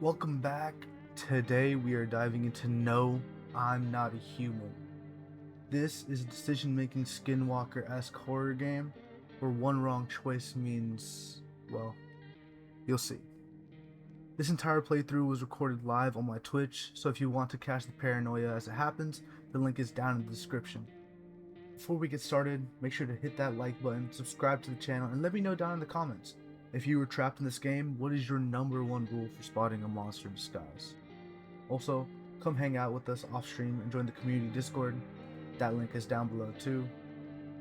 Welcome back. Today we are diving into No, I'm Not a Human. This is a decision-making Skinwalker-esque horror game where one wrong choice means, well, you'll see. This entire playthrough was recorded live on my Twitch, so if you want to catch the paranoia as it happens, the link is down in the description. Before we get started, make sure to hit that like button, subscribe to the channel, and let me know down in the comments. If you were trapped in this game, what is your #1 rule for spotting a monster in disguise? Also, come hang out with us off stream and join the community Discord. That link is down below too.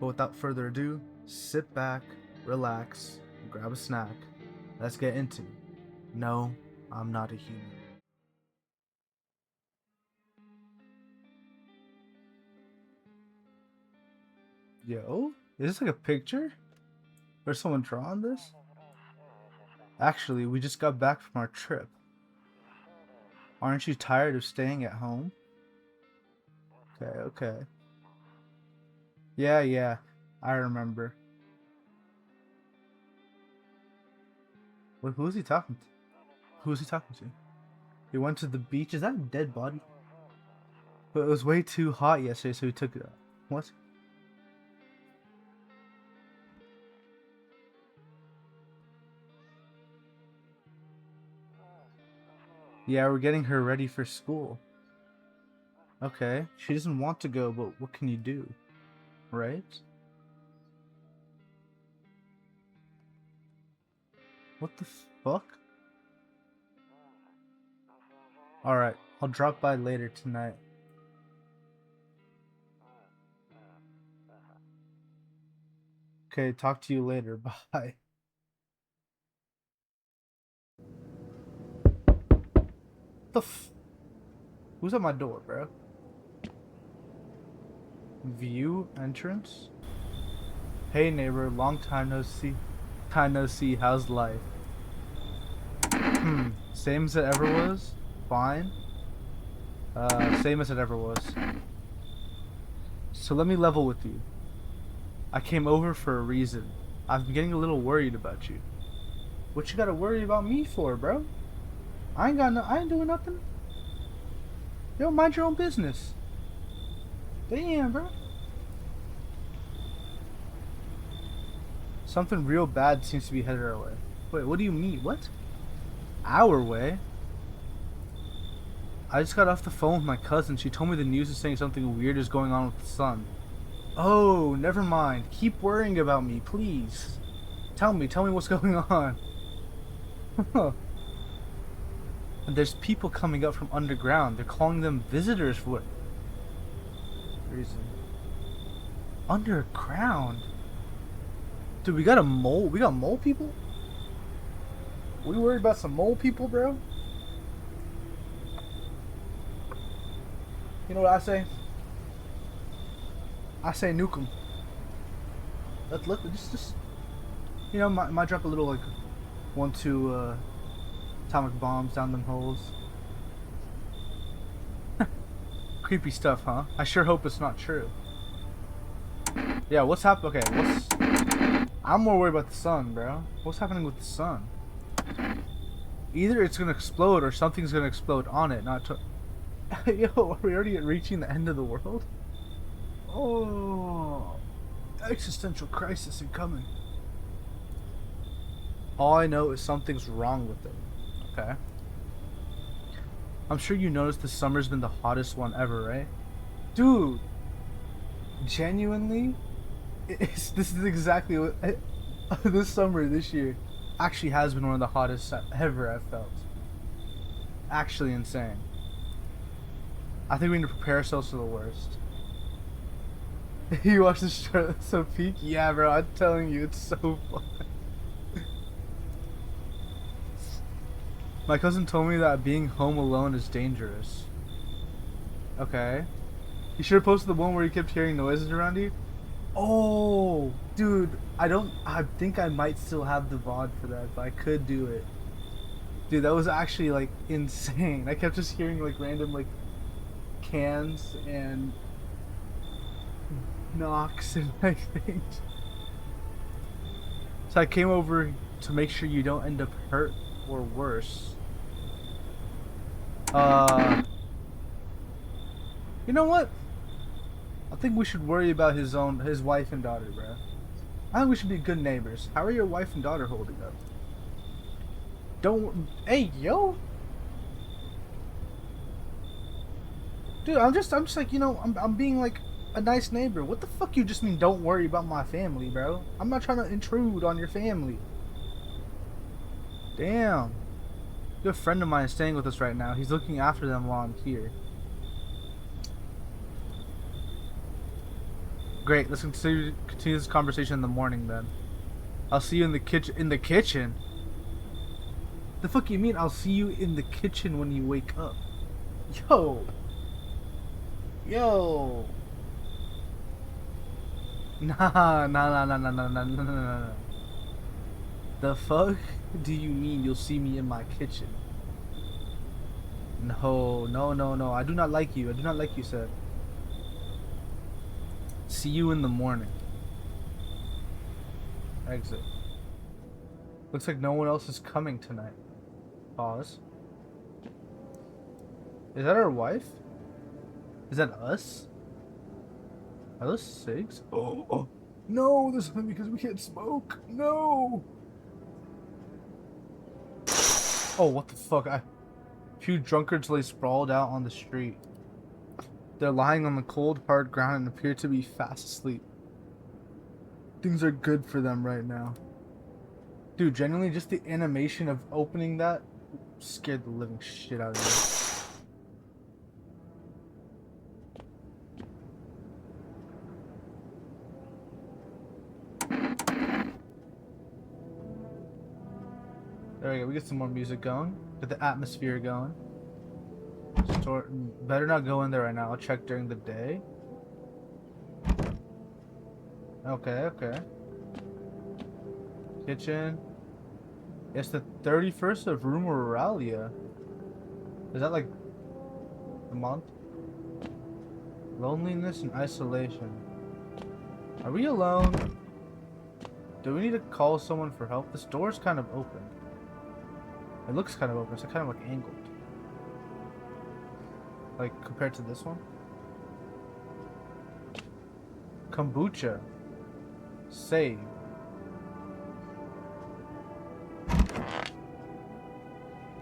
But without further ado, sit back, relax, and grab a snack. Let's get into No, I'm Not a Human. Yo, is this like a picture? Or someone drawing this? Actually, we just got back from our trip. Aren't you tired of staying at home? Okay. Yeah, I remember. Wait, who is he talking to? Who is he talking to? He went to the beach? Is that a dead body? But it was way too hot yesterday, so he took it out. What? Yeah, we're getting her ready for school. Okay, she doesn't want to go, but what can you do? Right? What the fuck? Alright, I'll drop by later tonight. Okay, talk to you later. Bye. Who's at my door, bro? View entrance? Hey neighbor, long time no see. Time no see, how's life? Same as it ever was? Fine. Same as it ever was. So let me level with you. I came over for a reason. I've been getting a little worried about you. What you gotta worry about me for, bro? I ain't doing nothing. Yo, mind your own business. Damn, bro. Something real bad seems to be headed our way. Wait, what do you mean? What? Our way? I just got off the phone with my cousin. She told me the news is saying something weird is going on with the sun. Oh, never mind. Keep worrying about me, please. Tell me what's going on. And there's people coming up from underground. They're calling them visitors for what reason? Underground? Dude, we got mole people? We worried about some mole people, bro? You know what I say? I say nuke them. Let's look, just you know, might drop a little like 1-2 atomic bombs down them holes. Creepy stuff, huh? I sure hope it's not true. Yeah, what's happening? Okay, I'm more worried about the sun, bro. What's happening with the sun? Either it's gonna explode or something's gonna explode on it, not to... Yo, are we already reaching the end of the world? Oh, existential crisis incoming. All I know is something's wrong with it. Okay. I'm sure you noticed this summer's been the hottest one ever, right? Dude, genuinely, this is exactly what this summer this year actually has been one of the hottest ever I've felt. Actually insane. I think we need to prepare ourselves for the worst. You watch this show, that's so peak? Yeah, bro, I'm telling you, it's so fun. My cousin told me that being home alone is dangerous. Okay. You should have posted the one where you kept hearing noises around you. Oh, dude, I think I might still have the VOD for that, but I could do it. Dude, that was actually, like, insane. I kept just hearing, like, random, like, cans and knocks and, like, things. So I came over to make sure you don't end up hurt or worse. Uh, you know what? I think we should worry about his wife and daughter, bro. I think we should be good neighbors. How are your wife and daughter holding up? Don't. Hey, yo. Dude, I'm just like, I'm being like a nice neighbor. What the fuck you just mean don't worry about my family, bro? I'm not trying to intrude on your family. Damn. A good friend of mine is staying with us right now. He's looking after them while I'm here. Great, let's continue this conversation in the morning then. I'll see you in the kitchen. In the kitchen? The fuck you mean I'll see you in the kitchen when you wake up? Yo. Yo. Nah. The fuck do you mean you'll see me in my kitchen? No. I do not like you. I do not like you, sir. See you in the morning. Exit. Looks like no one else is coming tonight. Pause. Is that our wife? Is that us? Are those cigs? Oh. No, this is because we can't smoke. No. Oh, what the fuck? A few drunkards lay sprawled out on the street. They're lying on the cold, hard ground and appear to be fast asleep. Things are good for them right now. Dude, genuinely, just the animation of opening that scared the living shit out of me. There we go, we get some more music going. Get the atmosphere going. Better not go in there right now. I'll check during the day. Okay. Kitchen. It's the 31st of Rumoralia. Is that like the month? Loneliness and isolation. Are we alone? Do we need to call someone for help? This door's kind of open. It looks kind of open. It's kind of like angled. Like compared to this one. Kombucha. Save.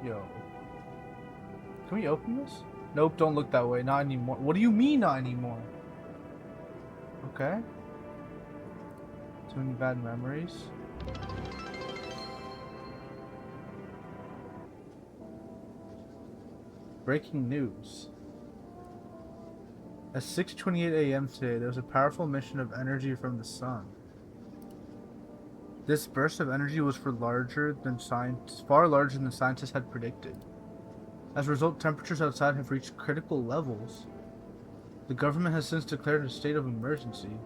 Yo. Can we open this? Nope, don't look that way. Not anymore. What do you mean not anymore? Okay. Too many bad memories. Breaking news. At 6:28 a.m. today, there was a powerful emission of energy from the sun. This burst of energy was far larger than scientists had predicted. As a result, temperatures outside have reached critical levels. The government has since declared a state of emergency.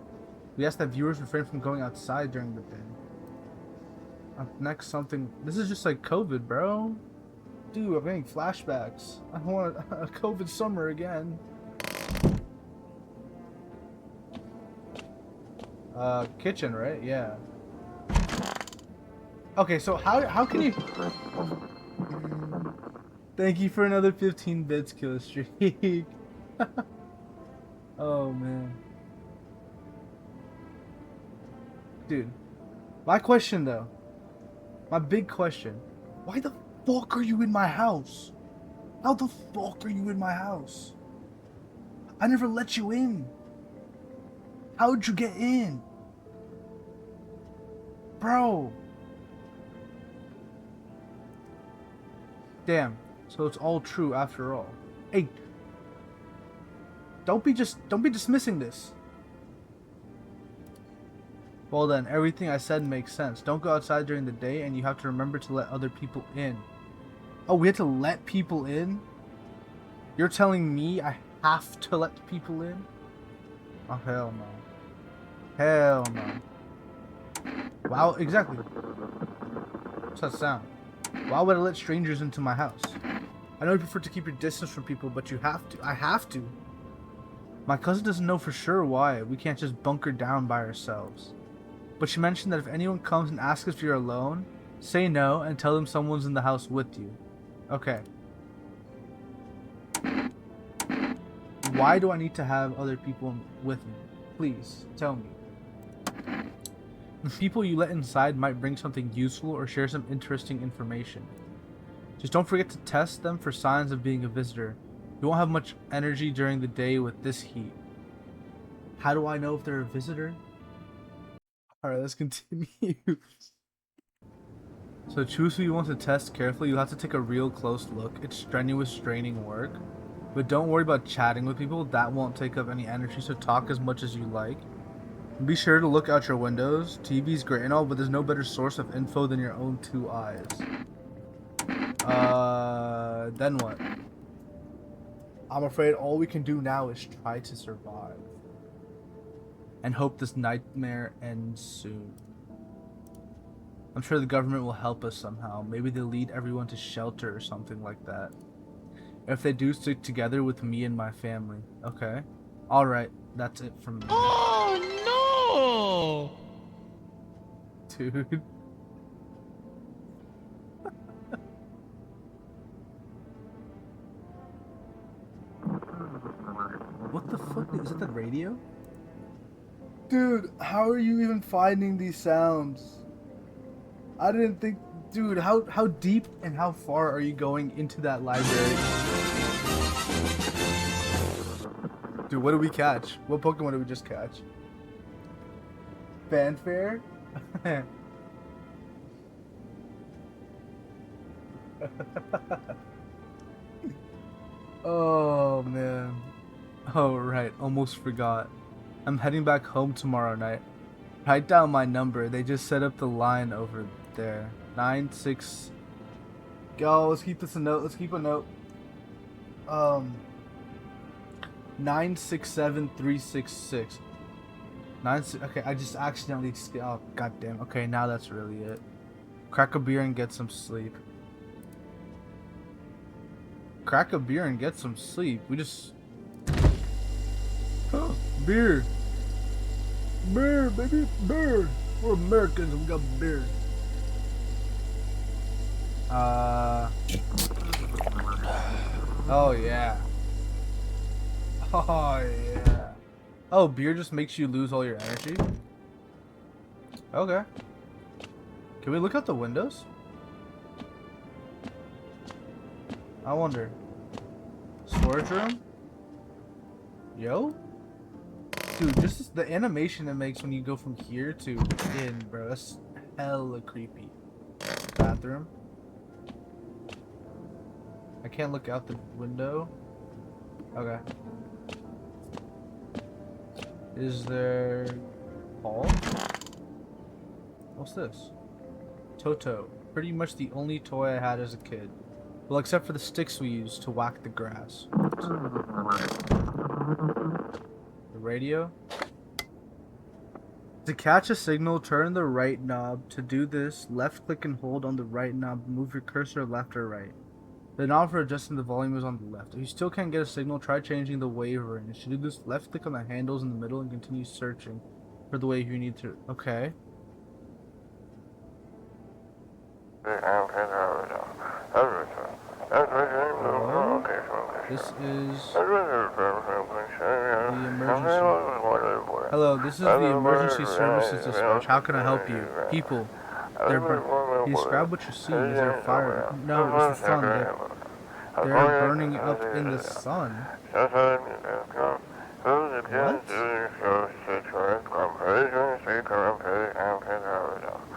We ask that viewers refrain from going outside during the day. Up next, something. This is just like COVID, bro. Dude, I'm getting flashbacks. I want a COVID summer again. Kitchen, right? Yeah. Okay, so how can you... Thank you for another 15 bits kill streak. Oh, man. Dude. My question, though. My big question. Why the fuck are you in my house? How the fuck are you in my house? I never let you in. How'd you get in? Bro. Damn. So it's all true after all. Hey. Don't be dismissing this. Well then, everything I said makes sense. Don't go outside during the day, and you have to remember to let other people in. Oh, we have to let people in? You're telling me I have to let people in? Oh, hell no. Hell no. Wow, exactly. What's that sound? Why would I let strangers into my house? I know you prefer to keep your distance from people, but you have to. I have to. My cousin doesn't know for sure why. We can't just bunker down by ourselves. But she mentioned that if anyone comes and asks if you're alone, say no and tell them someone's in the house with you. Okay. Why do I need to have other people with me? Please, tell me. The people you let inside might bring something useful or share some interesting information. Just don't forget to test them for signs of being a visitor. You won't have much energy during the day with this heat. How do I know if they're a visitor? Alright, let's continue. So choose who you want to test carefully. You'll have to take a real close look. It's strenuous, draining work. But don't worry about chatting with people. That won't take up any energy, so talk as much as you like. Be sure to look out your windows. TV's great and all, but there's no better source of info than your own two eyes. Then what? I'm afraid all we can do now is try to survive. And hope this nightmare ends soon. I'm sure the government will help us somehow. Maybe they'll lead everyone to shelter or something like that. If they do, stick together with me and my family. Okay. Alright, that's it from me. Oh no! Dude. What the fuck? Is that the radio? Dude, how are you even finding these sounds? I didn't think... Dude, how deep and how far are you going into that library? Dude, what did we catch? What Pokemon did we just catch? Fanfare? Oh, man. Oh, right. Almost forgot. I'm heading back home tomorrow night. Write down my number. They just set up the line over there. 96. Go, let's keep this a note. Let's keep a note. 967366. Okay, I just accidentally. Oh, goddamn. Okay, now that's really it. Crack a beer and get some sleep. Crack a beer and get some sleep. We just. Beer. Beer, baby, beer. We're Americans and we got beer. Oh yeah. Oh yeah. Oh, beer just makes you lose all your energy? Okay. Can we look out the windows? I wonder. Storage room? Yo? Dude, just the animation it makes when you go from here to in, bro. That's hella creepy. Bathroom. I can't look out the window. Okay. Is there... Paul? What's this? Toto. Pretty much the only toy I had as a kid. Well, except for the sticks we used to whack the grass. The radio? To catch a signal, turn the right knob. To do this, left click and hold on the right knob. Move your cursor left or right. The knob for adjusting the volume is on the left. If you still can't get a signal, try changing the wave range. To do this, left click on the handles in the middle and continue searching for the wave you need to... Okay. Hello? This is... the emergency... Hello, this is the emergency services dispatch. How can I help you? People. They're burning. Describe what you see. Is there fire? No, it's the sun. They're burning up in the sun. What?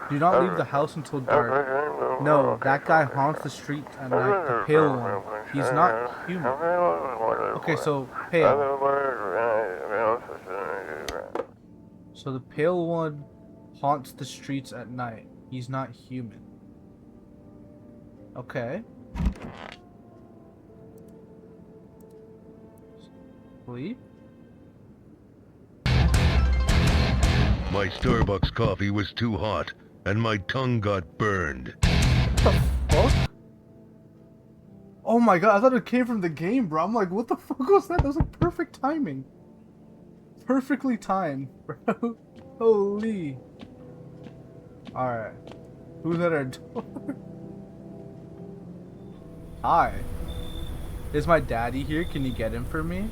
Do not leave the house until dark. No, that guy haunts the street at night. The pale one. He's not human. Okay, so pale. So the pale one haunts the streets at night. He's not human. Okay. Sleep? My Starbucks coffee was too hot, and my tongue got burned. What the fuck? Oh my god, I thought it came from the game, bro. I'm like, what the fuck was that? That was like perfect timing. Perfectly timed, bro. Holy. Alright. Who's at our door? Hi. Is my daddy here? Can you get him for me?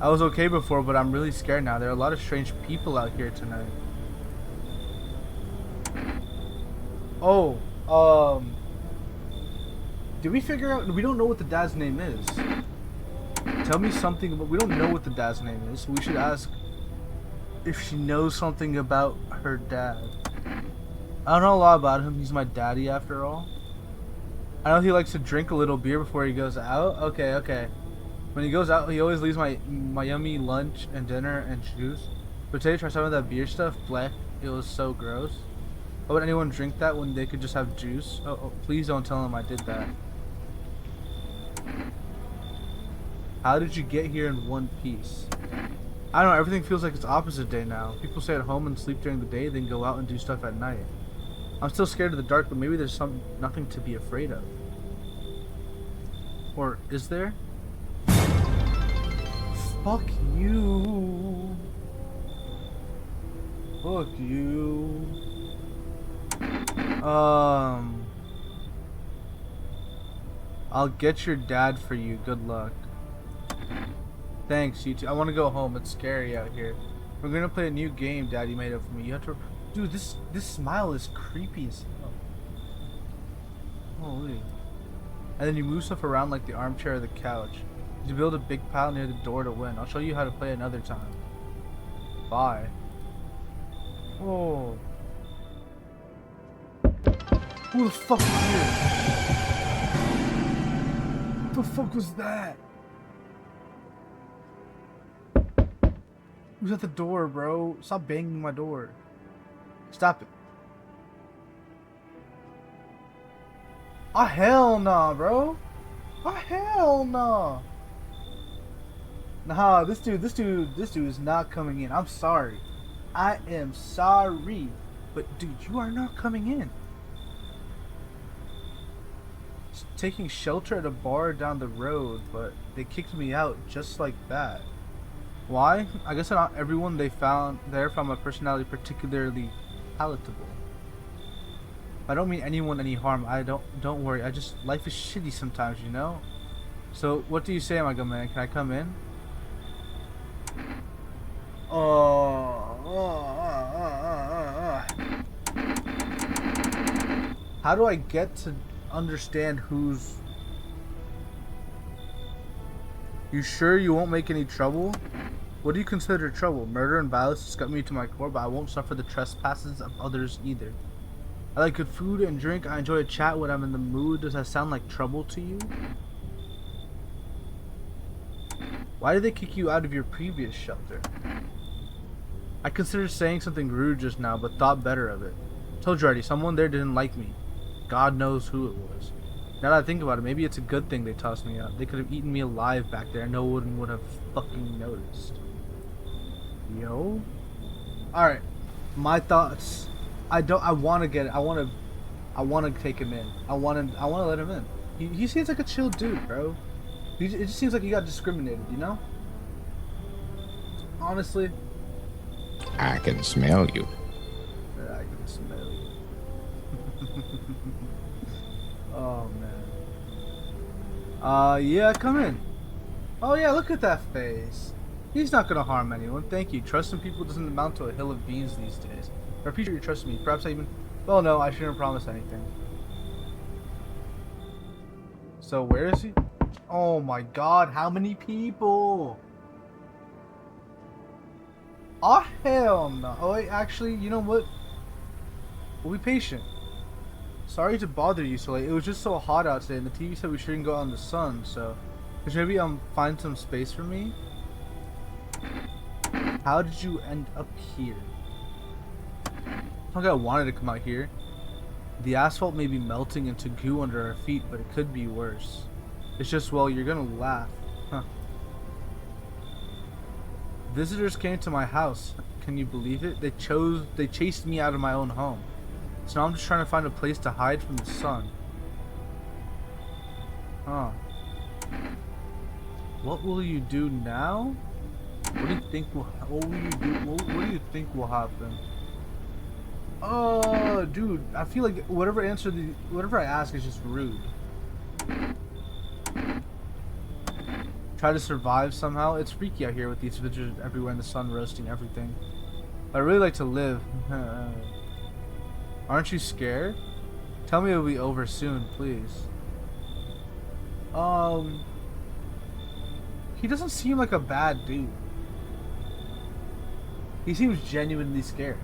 I was okay before, but I'm really scared now. There are a lot of strange people out here tonight. Oh, did we figure out? We don't know what the dad's name is. Tell me something, but we don't know what the dad's name is. So we should ask if she knows something about her dad. I don't know a lot about him. He's my daddy after all. I know he likes to drink a little beer before he goes out. Okay. When he goes out, he always leaves my yummy lunch and dinner and juice. But today, try some of that beer stuff. Black. It was so gross. Why would anyone drink that when they could just have juice? Oh, please don't tell him I did that. How did you get here in one piece? I don't know, everything feels like it's opposite day now. People stay at home and sleep during the day, then go out and do stuff at night. I'm still scared of the dark, but maybe there's nothing to be afraid of. Or is there? Fuck you. Fuck you. I'll get your dad for you. Good luck. Thanks, you too. I want to go home. It's scary out here. We're gonna play a new game Daddy made up for me. You have to... Dude, this smile is creepy as hell. Holy. And then you move stuff around like the armchair or the couch. You build a big pile near the door to win. I'll show you how to play another time. Bye. Oh. Who the fuck is here? What the fuck was that? Who's at the door, bro? Stop banging my door. Stop it. Oh, hell nah, bro. Oh, hell nah. Nah, this dude is not coming in. I'm sorry. I am sorry. But, dude, you are not coming in. Taking shelter at a bar down the road, but they kicked me out just like that. Why? I guess not everyone they found there found my personality particularly palatable. I don't mean anyone any harm. Don't worry. Life is shitty sometimes, you know? So, what do you say, my good man? Can I come in? How do I get to understand who's... You sure you won't make any trouble? What do you consider trouble? Murder and violence disgust me to my core, but I won't suffer the trespasses of others either. I like good food and drink. I enjoy a chat when I'm in the mood. Does that sound like trouble to you? Why did they kick you out of your previous shelter? I considered saying something rude just now, but thought better of it. Told you already, someone there didn't like me. God knows who it was. Now that I think about it, maybe it's a good thing they tossed me out. They could have eaten me alive back there and no one would have fucking noticed. Yo? Alright. My thoughts. I wanna get it. I wanna take him in. I wanna let him in. He seems like a chill dude, bro. It just seems like he got discriminated, you know? Honestly. I can smell you. I can smell you. Oh man. Yeah, come in. Oh yeah, look at that face. He's not gonna harm anyone. Thank you. Trusting people doesn't amount to a hill of beans these days. I appreciate you trusting me. Perhaps I even... Well, no, I shouldn't promise anything. So where is he? Oh my god, how many people? Oh hell no. Oh wait, actually, you know what? We'll be patient. Sorry to bother you so late. It was just so hot out today and the TV said we shouldn't go out in the sun, so... Could you maybe find some space for me? How did you end up here? It's not like I wanted to come out here. The asphalt may be melting into goo under our feet, but it could be worse. It's just, well, you're gonna laugh. Huh. Visitors came to my house. Can you believe it? They chased me out of my own home. So now I'm just trying to find a place to hide from the sun. Huh. What will you do now? What do you think will happen? Oh, dude, I feel like whatever I ask is just rude. try to survive somehow. It's freaky out here with these visitors everywhere in the sun roasting everything. I really like to live. Aren't you scared? Tell me it'll be over soon, please. He doesn't seem like a bad dude. He seems genuinely scared.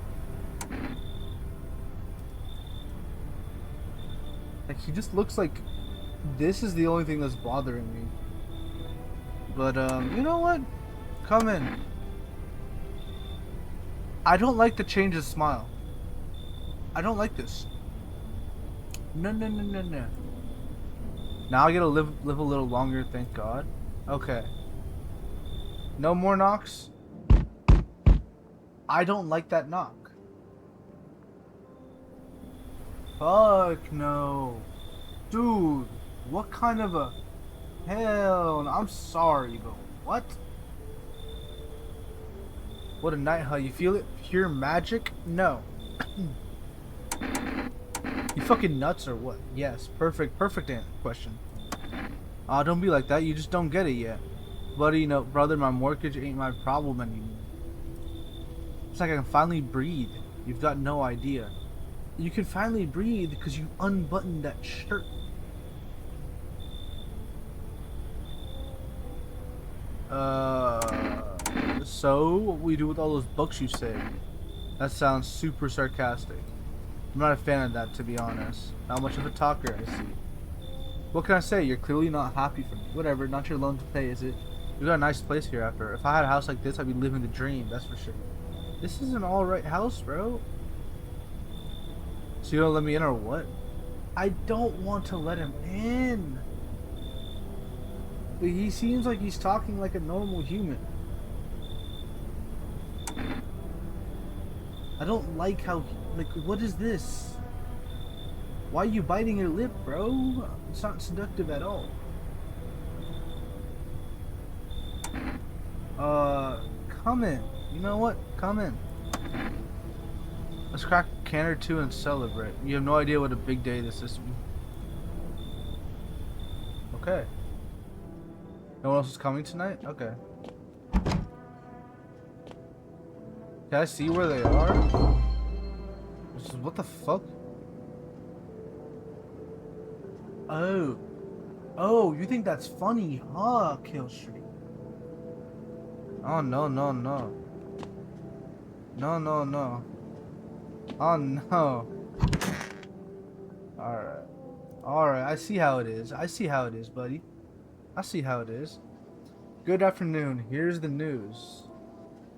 Like, he just looks like this is the only thing that's bothering me. But, you know what? Come in. I don't like to change his smile. I don't like this. No. Now I get to live a little longer, thank God. Okay. No more knocks? I don't like that knock. Fuck no. Dude, what kind of a... Hell no. I'm sorry, but what? What a night, huh? You feel it? Pure magic? No. You fucking nuts or what? Yes, perfect question. Don't be like that. You just don't get it yet. Buddy, brother, my mortgage ain't my problem anymore. It's like I can finally breathe. You've got no idea. You can finally breathe because you unbuttoned that shirt. So what we do with all those books you saved? That sounds super sarcastic. I'm not a fan of that, to be honest. Not much of a talker, I see. What can I say? You're clearly not happy for me. Whatever, not your loan to pay, is it? We got a nice place here after. If I had a house like this, I'd be living the dream, that's for sure. This is an alright house, bro. So you gonna let me in or what? I don't want to let him in. But he seems like he's talking like a normal human. I don't like how, like, what is this? Why are you biting your lip, bro? It's not seductive at all. Come in. You know what? Come in. Let's crack a can or two and celebrate. You have no idea what a big day this is. Okay. No one else is coming tonight? Okay. Can I see where they are? What the fuck? Oh, you think that's funny, huh, Kill Street? Oh, no. No. Oh, no. Alright, I see how it is. Buddy. I see how it is. Good afternoon. Here's the news.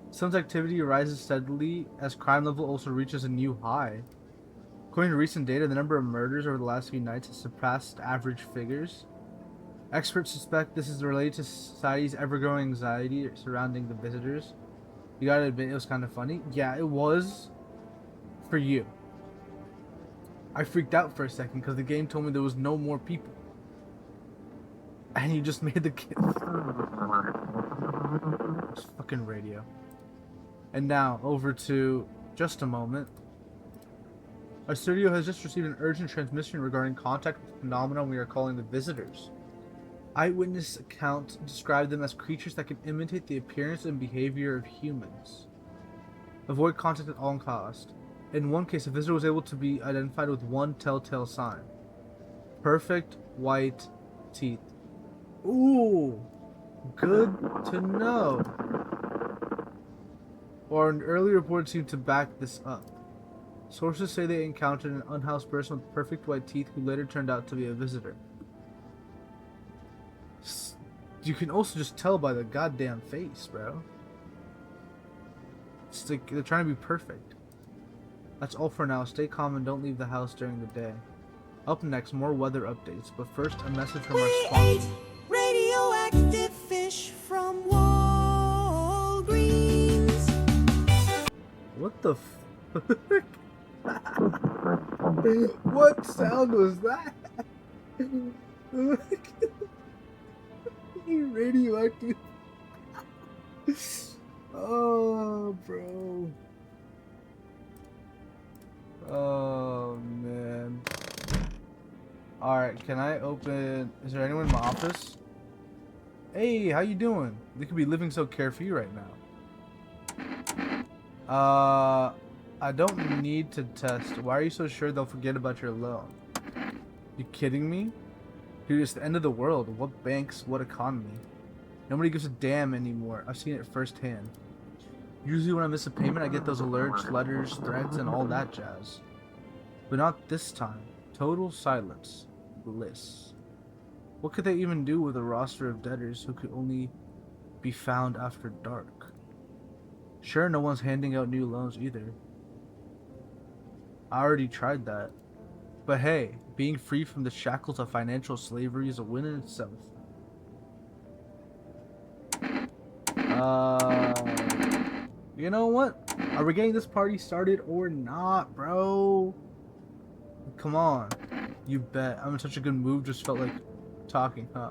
Sun's activity rises steadily as crime level also reaches a new high. According to recent data, the number of murders over the last few nights has surpassed average figures. Experts suspect this is related to society's ever-growing anxiety surrounding the visitors. You gotta admit, it was kind of funny. Yeah, it was. For you. I freaked out for a second because the game told me there was no more people. And you just made the kid. This fucking radio. And now, over to just a moment. Our studio has just received an urgent transmission regarding contact with the phenomenon we are calling the visitors. Eyewitness accounts describe them as creatures that can imitate the appearance and behavior of humans. Avoid contact at all costs. In one case, a visitor was able to be identified with one telltale sign. Perfect white teeth. Ooh, good to know. Or an early report seemed to back this up. Sources say they encountered an unhoused person with perfect white teeth who later turned out to be a visitor. You can also just tell by the goddamn face, bro. It's like they're trying to be perfect. That's all for now. Stay calm and don't leave the house during the day. Up next, more weather updates, but first a message from our sponsor. Radioactive fish from Walgreens. What the fuck? What sound was that? Radioactive. Oh, bro. Oh, man. Alright, can I open... Is there anyone in my office? Hey, how you doing? They could be living so carefree right now. I don't need to test. Why are you so sure they'll forget about your loan? You kidding me? Dude, it's the end of the world. What banks, what economy? Nobody gives a damn anymore. I've seen it firsthand. Usually when I miss a payment, I get those alerts, letters, threats, and all that jazz. But not this time. Total silence. Bliss. What could they even do with a roster of debtors who could only be found after dark? Sure, no one's handing out new loans either. I already tried that. But hey, being free from the shackles of financial slavery is a win in itself. You know what? Are we getting this party started or not, bro? Come on. You bet. I'm in such a good mood, just felt like talking, huh?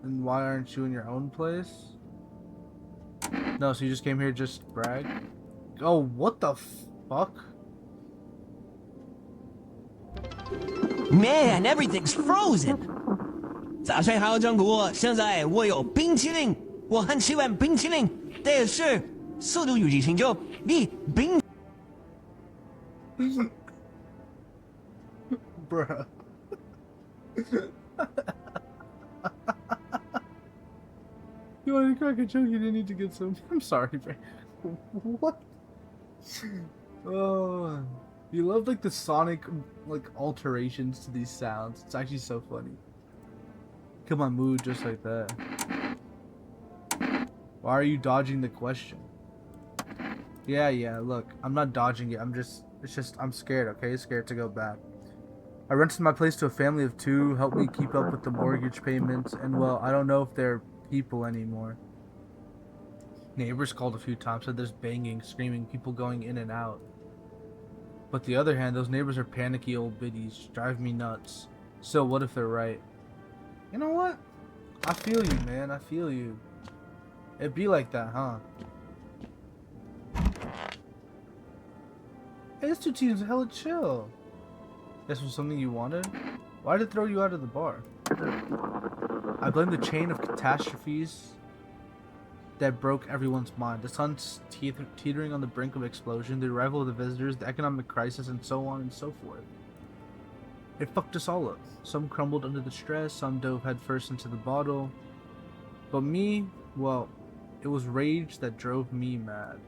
And why aren't you in your own place? No, so you just came here just to brag? Oh, what the fuck? Man, everything's frozen. 早上好，中国。现在我有冰淇淋，我很喜欢冰淇淋，但是速度与激情就比冰。Bruh. You wanted to crack a joke, you didn't need to get some. I'm sorry, bro. What? Oh, you love like the sonic like alterations to these sounds. It's actually so funny. Come on, move just like that. Why are you dodging the question? Yeah, look, I'm not dodging it. I'm scared, okay? Scared to go back. I rented my place to a family of 2, helped me keep up with the mortgage payments, and well, I don't know if they're people anymore. Neighbors called a few times, said there's banging, screaming, people going in and out. But the other hand, those neighbors are panicky old biddies, drive me nuts. So what if they're right? You know what? I feel you, man. I feel you. It'd be like that, huh? Hey, this 2 seems hella chill. This was something you wanted? Why did it throw you out of the bar? I blame the chain of catastrophes that broke everyone's mind. The sun's teetering on the brink of explosion, the arrival of the visitors, the economic crisis, and so on and so forth. It fucked us all up. Some crumbled under the stress, some dove headfirst into the bottle. But me, well, it was rage that drove me mad.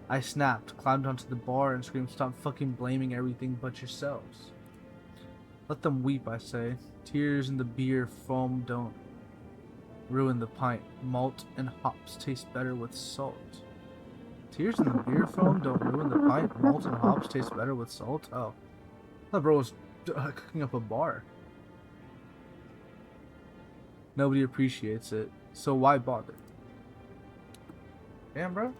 I snapped, climbed onto the bar, and screamed, "Stop fucking blaming everything but yourselves." Let them weep, I say. Tears in the beer foam don't ruin the pint. Malt and hops taste better with salt. Tears in the beer foam don't ruin the pint. Malt and hops taste better with salt? Oh. That bro was cooking up a bar. Nobody appreciates it, so why bother? Damn, bro.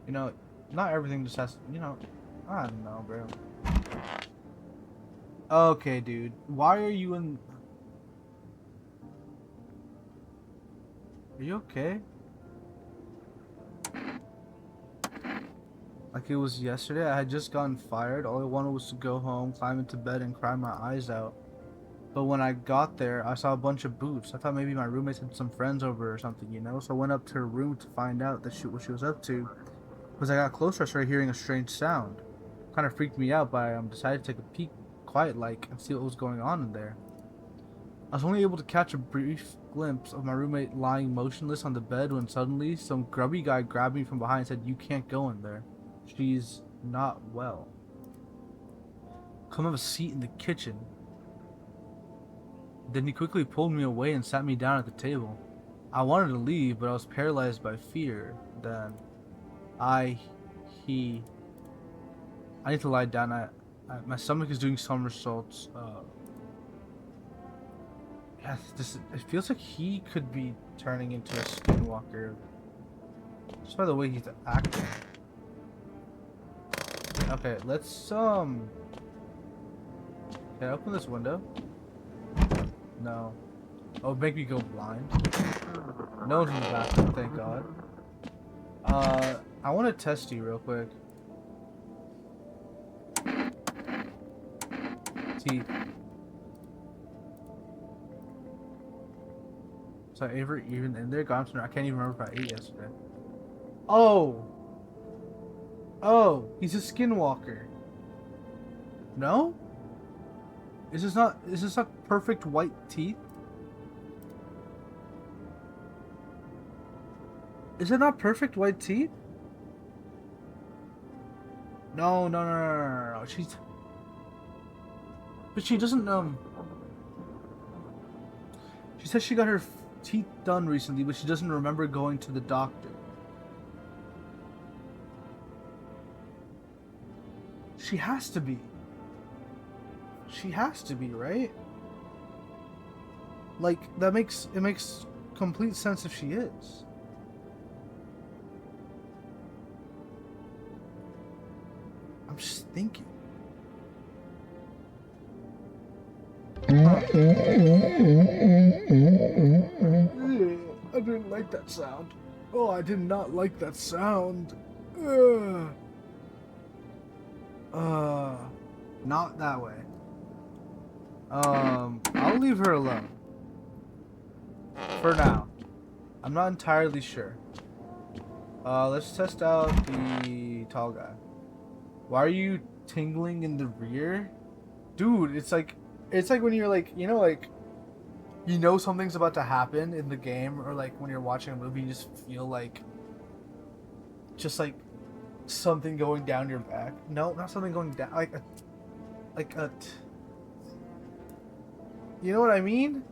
You know, not everything just has to, you know, I don't know, bro. Okay, dude. Why are you in... Are you okay? Like it was yesterday, I had just gotten fired. All I wanted was to go home, climb into bed, and cry my eyes out. But when I got there, I saw a bunch of boots. I thought maybe my roommates had some friends over or something, you know? So I went up to her room to find out what she was up to. As I got closer, I started hearing a strange sound. Kind of freaked me out, but I decided to take a peek, quiet-like, and see what was going on in there. I was only able to catch a brief glimpse of my roommate lying motionless on the bed when suddenly some grubby guy grabbed me from behind and said, "You can't go in there. She's not well. Come have a seat in the kitchen." Then he quickly pulled me away and sat me down at the table. I wanted to leave, but I was paralyzed by fear. Then I need to lie down. My stomach is doing somersaults. Yeah, it feels like he could be turning into a skinwalker. Just by the way he's acting. Okay, let's can I open this window? No. Oh, make me go blind. No one's in the bathroom, thank God. I want to test you real quick. teeth. So I ever even in there? God, I can't even remember if I ate yesterday. Oh! Oh, he's a skinwalker. No? Is this not perfect white teeth? Is it not perfect white teeth? No, no, no, no, no, no, no. But she doesn't, she says she got her teeth done recently, but she doesn't remember going to the doctor. She has to be. She has to be, right? Like, it makes complete sense if she is. I'm just thinking. I didn't like that sound. Oh, I did not like that sound. Not that way. I'll leave her alone. For now. I'm not entirely sure. Let's test out the tall guy. Why are you tingling in the rear? Dude, it's like when you're like, you know something's about to happen in the game, or like when you're watching a movie, you just feel like something going down your back. No, not something going down, you know what I mean?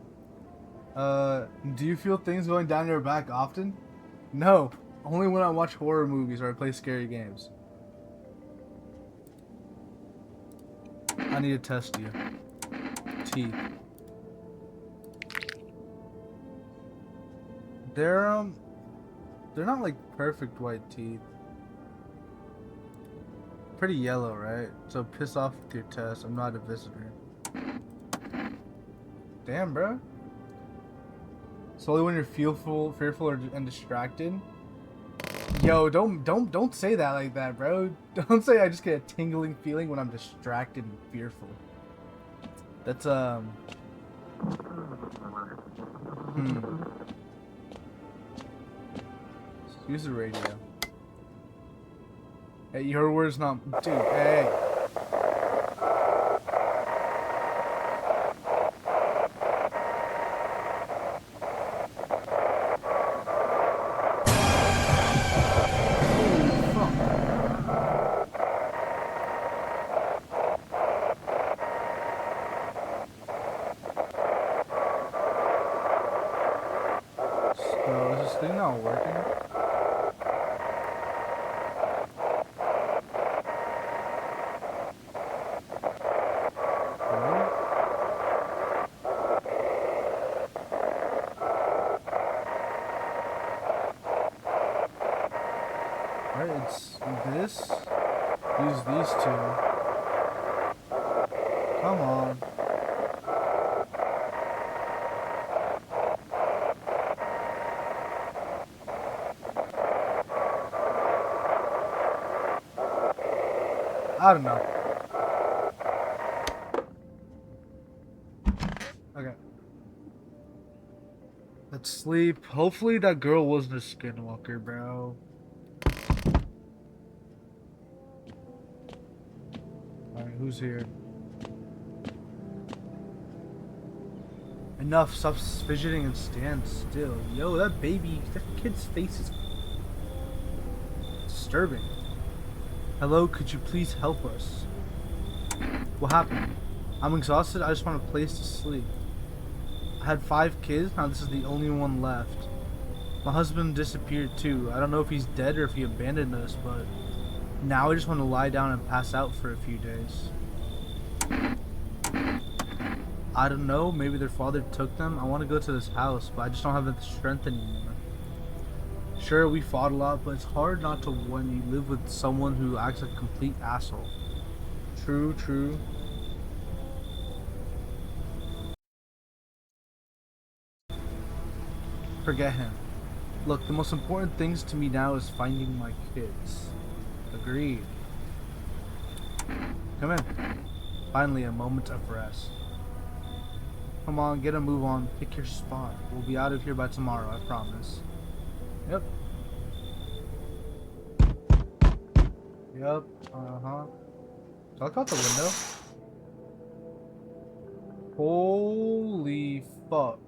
Do you feel things going down your back often? No, only when I watch horror movies or I play scary games. I need to test you. Teeth. They're not like perfect white teeth. Pretty yellow, right? So piss off with your test. I'm not a visitor. Damn, bro. It's only when you're fearful, and distracted. Yo, don't say that like that, bro. Don't say I just get a tingling feeling when I'm distracted and fearful. That's Use the radio. Hey, your word's not, dude. Hey. Thing not working? Really? Right, it's this. Use these two. Come on. I don't know. Okay. Let's sleep. Hopefully that girl wasn't a skinwalker, bro. Alright, who's here? Enough. Stop fidgeting and stand still. Yo, that kid's face is disturbing. Hello, could you please help us? What happened? I'm exhausted, I just want a place to sleep. I had 5 kids, now this is the only one left. My husband disappeared too. I don't know if he's dead or if he abandoned us, but now I just want to lie down and pass out for a few days. I don't know, maybe their father took them. I want to go to this house, but I just don't have the strength anymore. Sure, we fought a lot, but it's hard not to when you live with someone who acts like a complete asshole. True, true. Forget him. Look, the most important things to me now is finding my kids. Agreed. Come in. Finally, a moment of rest. Come on, get a move on. Pick your spot. We'll be out of here by tomorrow, I promise. Yep. Yep. Uh-huh. So I look out the window. Holy fuck.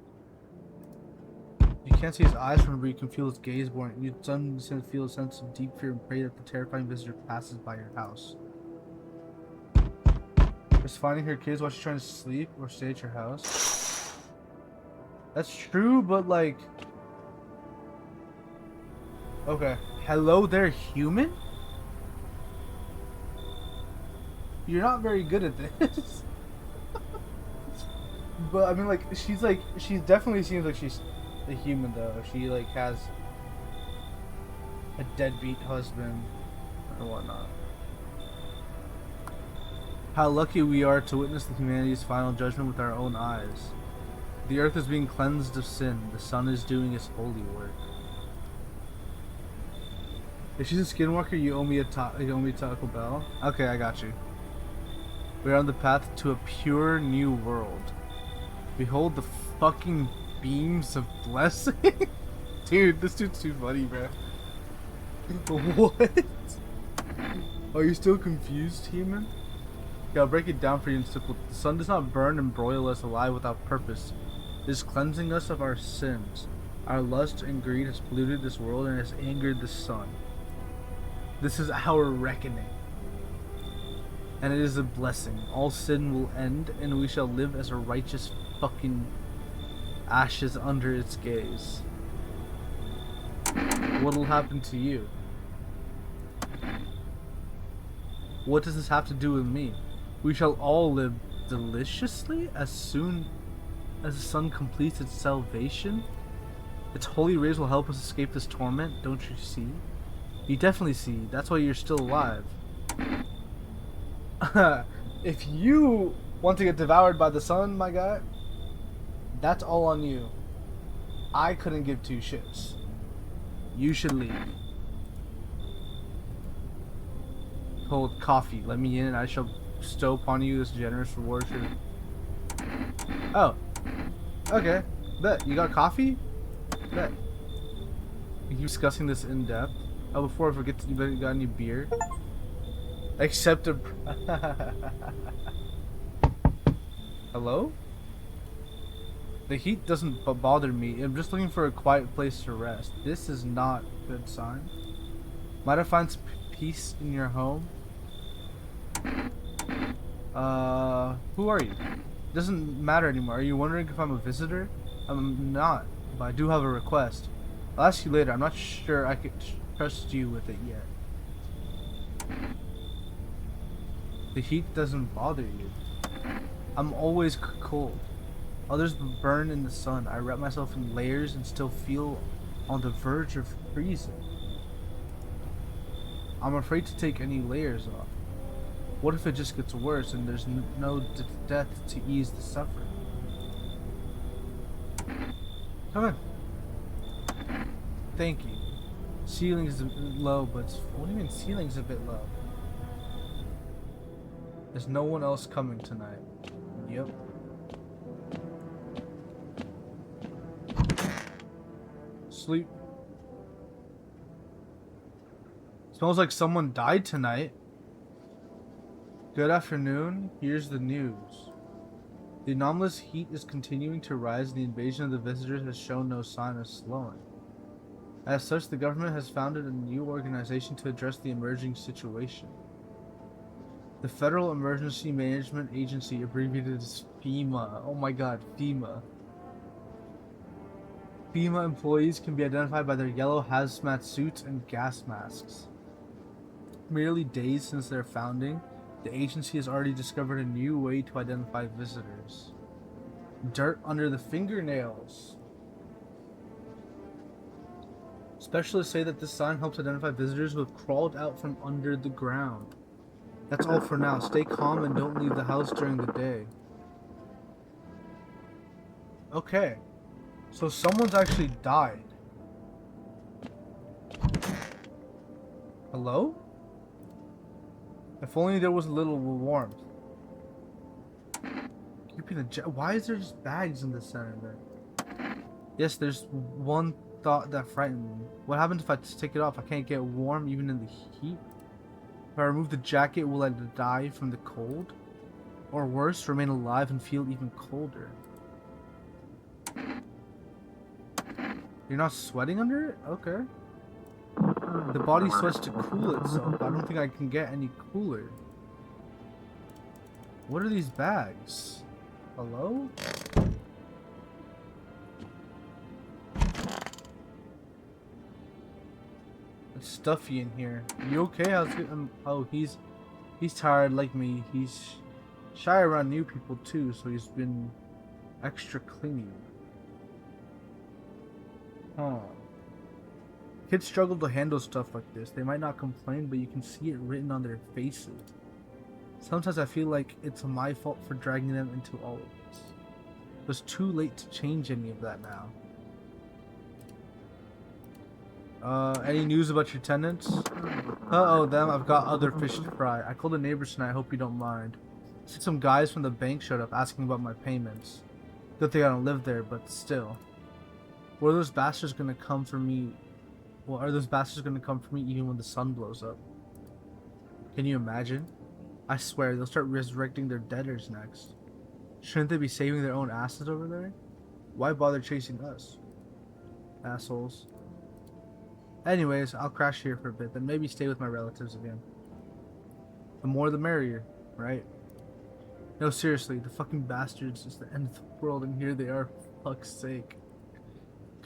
You can't see his eyes from where you can feel his gaze born. You suddenly feel a sense of deep fear and pray that the terrifying visitor passes by your house. Just finding her kids while she's trying to sleep or stay at your house. That's true, but like... Okay. Hello there, human? You're not very good at this. But I mean, like, she definitely seems like she's a human, though. She, like, has a deadbeat husband or whatnot. How lucky we are to witness the humanity's final judgment with our own eyes. The earth is being cleansed of sin. The sun is doing its holy work. If she's a skinwalker, you owe me Taco Bell. Okay, I got you. We are on the path to a pure new world. Behold the fucking beams of blessing. Dude, this dude's too funny, bro. What? Are you still confused, human? Okay, I'll break it down for you in simple. The sun does not burn and broil us alive without purpose. It is cleansing us of our sins. Our lust and greed has polluted this world and has angered the sun. This is our reckoning. And it is a blessing. All sin will end, and we shall live as a righteous fucking ashes under its gaze. What'll happen to you? What does this have to do with me? We shall all live deliciously as soon as the sun completes its salvation. Its holy rays will help us escape this torment, don't you see? You definitely see. That's why you're still alive. If you want to get devoured by the sun, my guy, that's all on you. I couldn't give two shits. You should leave. Cold coffee. Let me in and I shall bestow upon you this generous reward. Oh. Okay. Bet. You got coffee? Bet. You keep discussing this in depth. Oh, before I forget, you got any beer? Except a... Hello? The heat doesn't bother me. I'm just looking for a quiet place to rest. This is not a good sign. Might I find some peace in your home? Who are you? Doesn't matter anymore. Are you wondering if I'm a visitor? I'm not, but I do have a request. I'll ask you later. I'm not sure I could trust you with it yet. The heat doesn't bother you. I'm always cold. Others burn in the sun. I wrap myself in layers and still feel on the verge of freezing. I'm afraid to take any layers off. What if it just gets worse and there's no death to ease the suffering? Come in. Thank you. Ceiling's a bit low, but what do you mean ceiling's a bit low? There's no one else coming tonight. Yep. Sleep. Smells like someone died tonight. Good afternoon. Here's the news. The anomalous heat is continuing to rise and the invasion of the visitors has shown no sign of slowing. As such, the government has founded a new organization to address the emerging situation. The Federal Emergency Management Agency, abbreviated as FEMA. Oh my god, FEMA. FEMA employees can be identified by their yellow hazmat suits and gas masks. Merely days since their founding, the agency has already discovered a new way to identify visitors. Dirt under the fingernails. Specialists say that this sign helps identify visitors who have crawled out from under the ground. That's all for now. Stay calm and don't leave the house during the day. Okay. So someone's actually died. Hello? If only there was a little warmth. keeping the why is there just bags in the center there? Yes, there's one thought that frightened me. What happens if I just take it off? I can't get warm even in the heat. If I remove the jacket, will I die from the cold? Or worse, remain alive and feel even colder? You're not sweating under it? Okay. The body sweats to cool itself. I don't think I can get any cooler. What are these bags? Hello? It's stuffy in here. You okay? How's it? Oh, he's tired like me. He's shy around new people too, so he's been extra clingy. Huh. Kids struggle to handle stuff like this. They might not complain, but you can see it written on their faces. Sometimes I feel like it's my fault for dragging them into all of this. It was too late to change any of that now. Any news about your tenants? Uh-oh, them. I've got other fish to fry. I called the neighbors tonight. I hope you don't mind. See, some guys from the bank showed up asking about my payments. Good thing I don't live there, but still. Were those bastards gonna come for me? Well, are those bastards gonna come for me even when the sun blows up? Can you imagine? I swear, they'll start resurrecting their debtors next. Shouldn't they be saving their own asses over there? Why bother chasing us? Assholes. Anyways, I'll crash here for a bit, then maybe stay with my relatives again. The more the merrier, right? No, seriously, the fucking bastards is the end of the world, and here they are, for fuck's sake.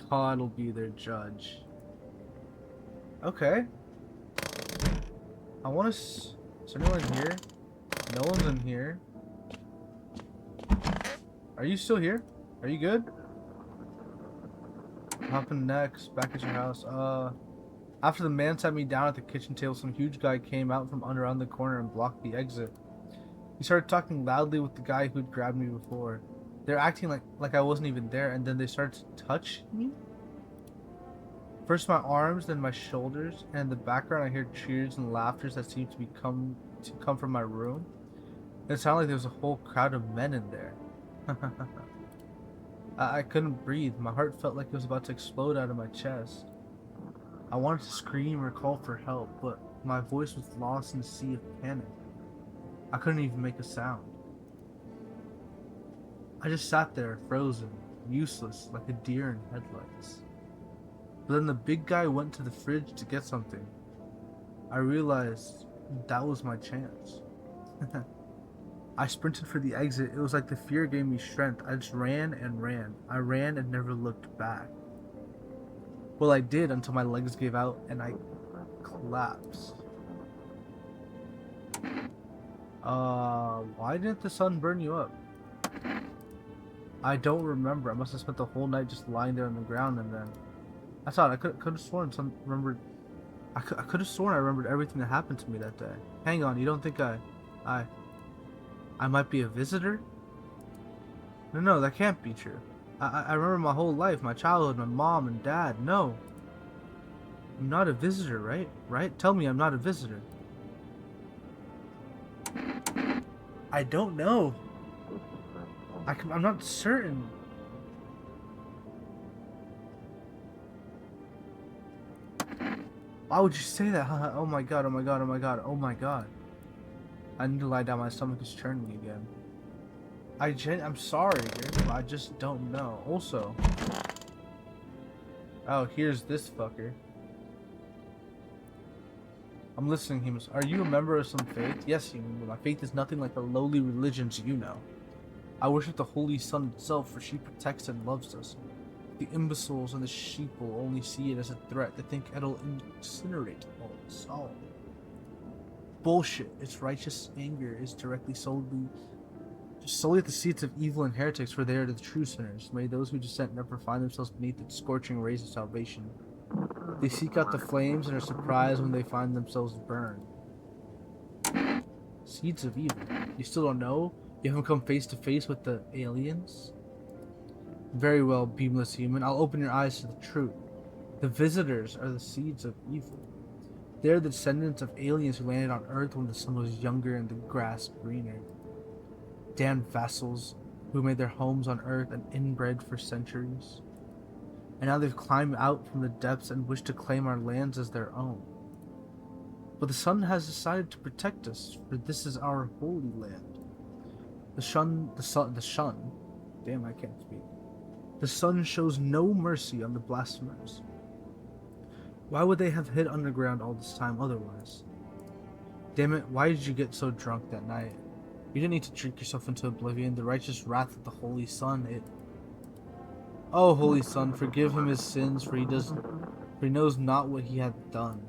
God will be their judge. Okay. I want to... Is anyone in here? No one's in here. Are you still here? Are you good? What happened next? Back at your house. After the man sat me down at the kitchen table, some huge guy came out from around the corner and blocked the exit. He started talking loudly with the guy who'd grabbed me before. They're acting like I wasn't even there, and then they started to touch me? First my arms, then my shoulders, and in the background I hear cheers and laughter that seemed to come from my room. It sounded like there was a whole crowd of men in there. I couldn't breathe. My heart felt like it was about to explode out of my chest. I wanted to scream or call for help, but my voice was lost in a sea of panic. I couldn't even make a sound. I just sat there, frozen, useless, like a deer in headlights. But then the big guy went to the fridge to get something. I realized that was my chance. I sprinted for the exit. It was like the fear gave me strength. I just ran and ran. I ran and never looked back. Well, I did until my legs gave out and I collapsed. Why didn't the sun burn you up? I don't remember. I must have spent the whole night just lying there on the ground, and then I thought I could have sworn I could have sworn I remembered everything that happened to me that day. Hang on, you don't think I might be a visitor? No, that can't be true. I remember my whole life, my childhood, my mom and dad. No. I'm not a visitor, right? Right? Tell me I'm not a visitor. I don't know. I'm not certain. Why would you say that? Oh my god, oh my god, oh my god, oh my god. I need to lie down, my stomach is churning again. I'm sorry, but I just don't know. Also, oh, here's this fucker. I'm listening, Hemus. Are you a member of some faith? Yes, human, but my faith is nothing like the lowly religions you know. I worship the Holy Sun itself, for she protects and loves us. The imbeciles and the sheeple only see it as a threat. They think it'll incinerate all us all. Bullshit. Its righteous anger is directly solely at the seats of evil and heretics, for they are the true sinners. May those who dissent never find themselves beneath its scorching rays of salvation. They seek out the flames and are surprised when they find themselves burned. Seeds of evil. You still don't know? You haven't come face to face with the aliens? Very well, beamless human. I'll open your eyes to the truth. The visitors are the seeds of evil. They are the descendants of aliens who landed on Earth when the sun was younger and the grass greener. Damned vassals. who made their homes on Earth and inbred for centuries. And now they've climbed out from the depths and wish to claim our lands as their own. But the sun has decided to protect us, for this is our holy land. The sun, damn, I can't speak. The sun shows no mercy on the blasphemers. Why would they have hid underground all this time otherwise? Damn it, why did you get so drunk that night? You didn't need to drink yourself into oblivion. The righteous wrath of the holy sun, Oh, holy sun, forgive him his sins, for he knows not what he hath done.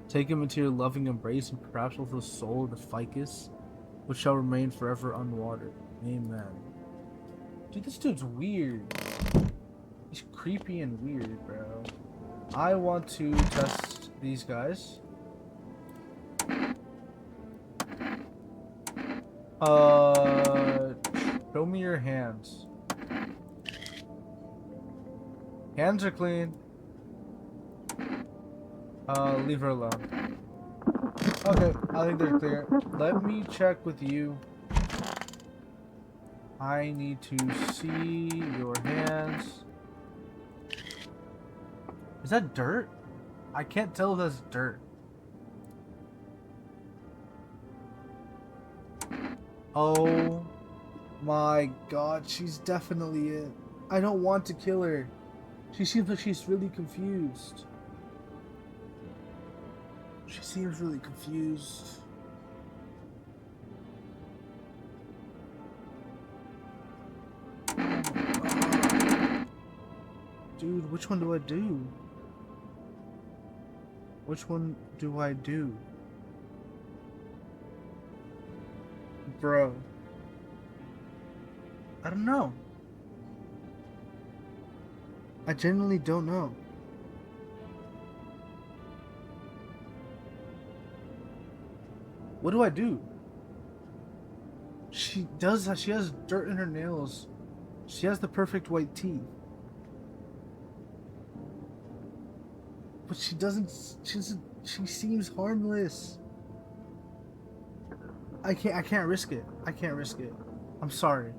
Take him into your loving embrace, and perhaps with the soul of the ficus, which shall remain forever unwatered. Amen. Dude, this dude's weird. He's creepy and weird, bro. I want to test these guys. Show me your hands. Hands are clean. Leave her alone. Okay, I think they're clear. Let me check with you. I need to see your hands. Is that dirt? I can't tell if that's dirt. Oh my god, she's definitely it. I don't want to kill her. She seems like she's really confused. She seems really confused. Oh my god. Dude, which one do I do? Which one do I do? Bro. I don't know. I genuinely don't know. What do I do? She has dirt in her nails. She has the perfect white teeth. But she seems harmless. I can't risk it. I can't risk it. I'm sorry.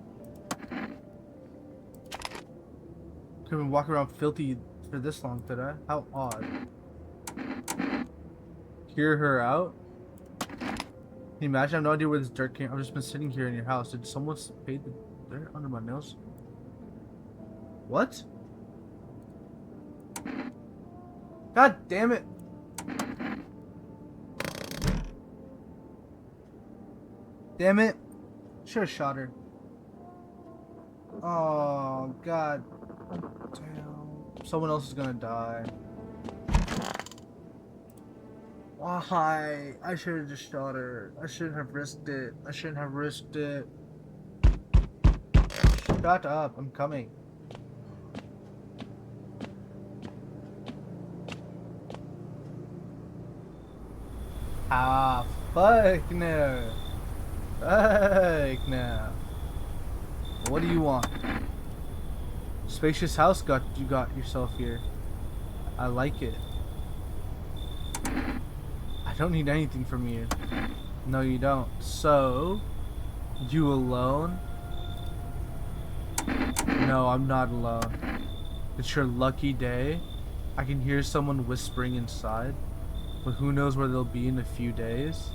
Could've been walking around filthy for this long, did I? How odd. Hear her out? Can you imagine? I have no idea where this dirt came. I've just been sitting here in your house. Did someone paint the dirt under my nails? What? God damn it! Damn it! Should've shot her. Oh god. Damn. Someone else is gonna die. Why? I should have just shot her. I shouldn't have risked it. I shouldn't have risked it. Shut up. I'm coming. Ah, fuck no. Fuck no. What do you want? Spacious house you got yourself here. I like it. I don't need anything from you. No, you don't. So, you alone? No, I'm not alone. It's your lucky day. I can hear someone whispering inside, but who knows where they'll be in a few days.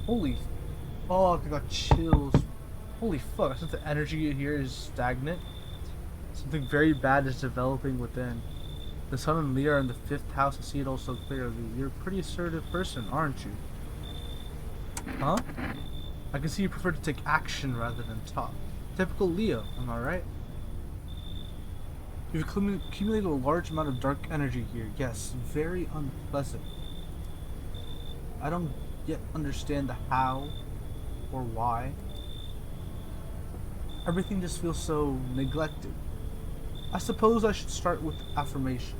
Holy fuck, I got chills. Holy fuck, since the energy here is stagnant, something very bad is developing within. The sun and Leah are in the 5th house. I see it all so clearly. You're a pretty assertive person, aren't you? Huh? I can see you prefer to take action rather than talk. Typical Leo, am I right? You've accumulated a large amount of dark energy here. Yes, very unpleasant. I don't yet understand the how or why. Everything just feels so neglected. I suppose I should start with affirmations.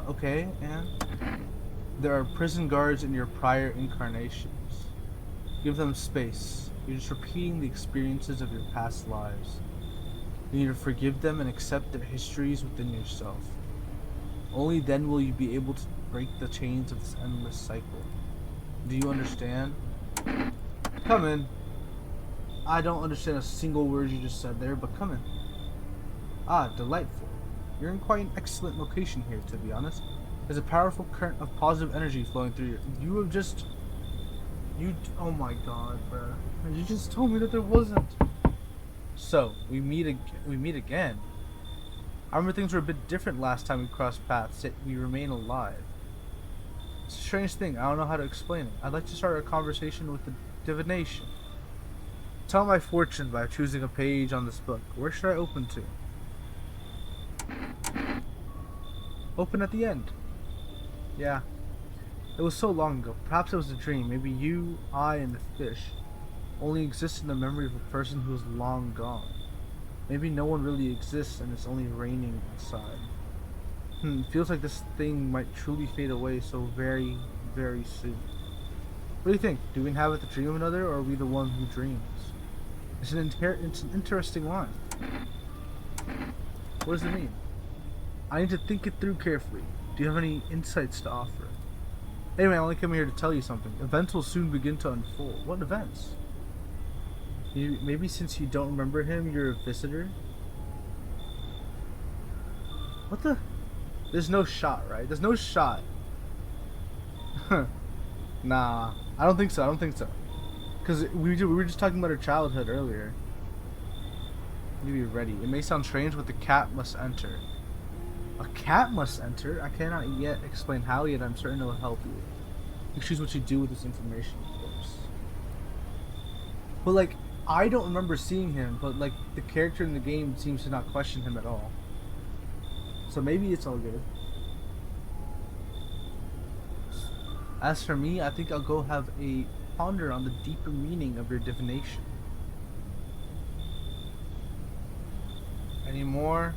Okay, and there are prison guards in your prior incarnations. Give them space. You're just repeating the experiences of your past lives. You need to forgive them and accept their histories within yourself. Only then will you be able to break the chains of this endless cycle. Do you understand? Come in. I don't understand a single word you just said there, but come in. Ah, delightful. You're in quite an excellent location here, to be honest. There's a powerful current of positive energy flowing through you. You have just... Oh my god, bruh. You just told me that there wasn't. So, we meet again. I remember things were a bit different last time we crossed paths, yet we remain alive. It's a strange thing. I don't know how to explain it. I'd like to start a conversation with the divination. Tell my fortune by choosing a page on this book. Where should I open to? Open at the end. Yeah. It was so long ago. Perhaps it was a dream. Maybe you, I, and the fish only exist in the memory of a person who is long gone. Maybe no one really exists and it's only raining outside. Feels like this thing might truly fade away so very, very soon. What do you think? Do we inhabit the dream of another, or are we the one who dreams? It's an interesting line. What does it mean? I need to think it through carefully. Do you have any insights to offer? Anyway, I only came here to tell you something. Events will soon begin to unfold. What events? Maybe since you don't remember him, you're a visitor? What the? There's no shot, right? There's no shot. Nah, I don't think so. Because we were just talking about her childhood earlier. You be ready. It may sound strange, but the cat must enter. A cat must enter? I cannot yet explain how, yet I'm certain it will help you. You choose what you do with this information, of course. But like, I don't remember seeing him, but like, the character in the game seems to not question him at all. So maybe it's all good. As for me, I think I'll go have a ponder on the deeper meaning of your divination. Any more?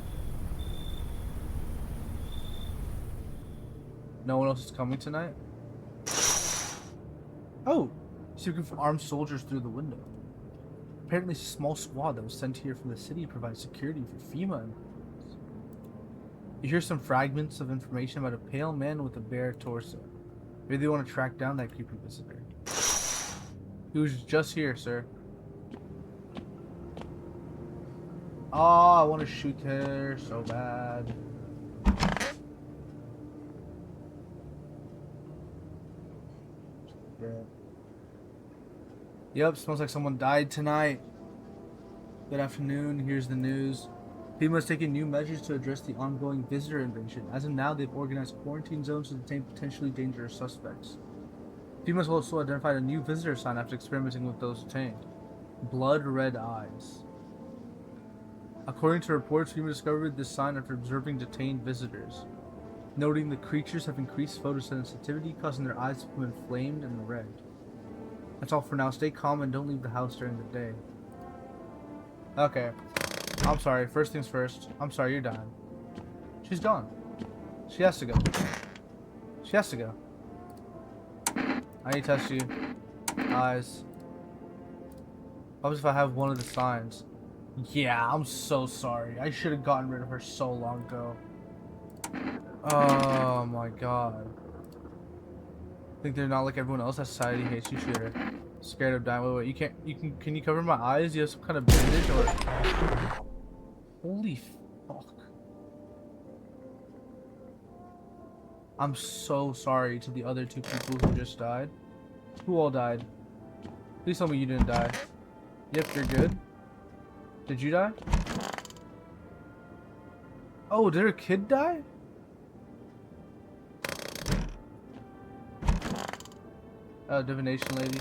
No one else is coming tonight? Oh! He's looking for armed soldiers through the window. Apparently it's a small squad that was sent here from the city to provide security for FEMA employees. You hear some fragments of information about a pale man with a bare torso. Maybe they want to track down that creepy visitor. He was just here, sir. Oh, I want to shoot her so bad. Yeah. Yep, smells like someone died tonight. Good afternoon, here's the news. FEMA has taken new measures to address the ongoing visitor invasion. As of now, they've organized quarantine zones to detain potentially dangerous suspects. FEMA has also identified a new visitor sign after experimenting with those detained. Blood red eyes. According to reports, FEMA discovered this sign after observing detained visitors, noting the creatures have increased photosensitivity, causing their eyes to become inflamed and red. That's all for now. Stay calm and don't leave the house during the day. Okay. I'm sorry. First things first. I'm sorry, you're dying. She's gone. She has to go. She has to go. I need to test you. Eyes. What if I have one of the signs? Yeah, I'm so sorry. I should have gotten rid of her so long ago. Oh my god. Think they're not like everyone else? That society hates you, shooter. Scared of dying. Wait, can you cover my eyes? You have some kind of bandage or... Holy fuck. I'm so sorry to the other two people who just died. Who all died? Please tell me you didn't die. Yep, you're good. Did you die? Oh, did her kid die? Divination lady.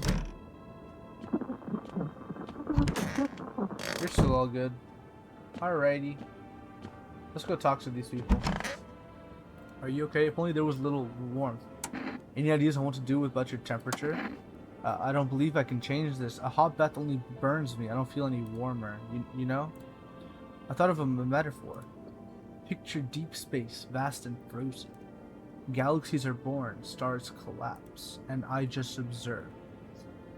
You're still all good. Alrighty. Let's go talk to these people. Are you okay? If only there was a little warmth. Any ideas on what to do about your temperature? I don't believe I can change this. A hot bath only burns me. I don't feel any warmer. You know? I thought of a metaphor. Picture deep space, vast and frozen. Galaxies are born, stars collapse, and I just observe.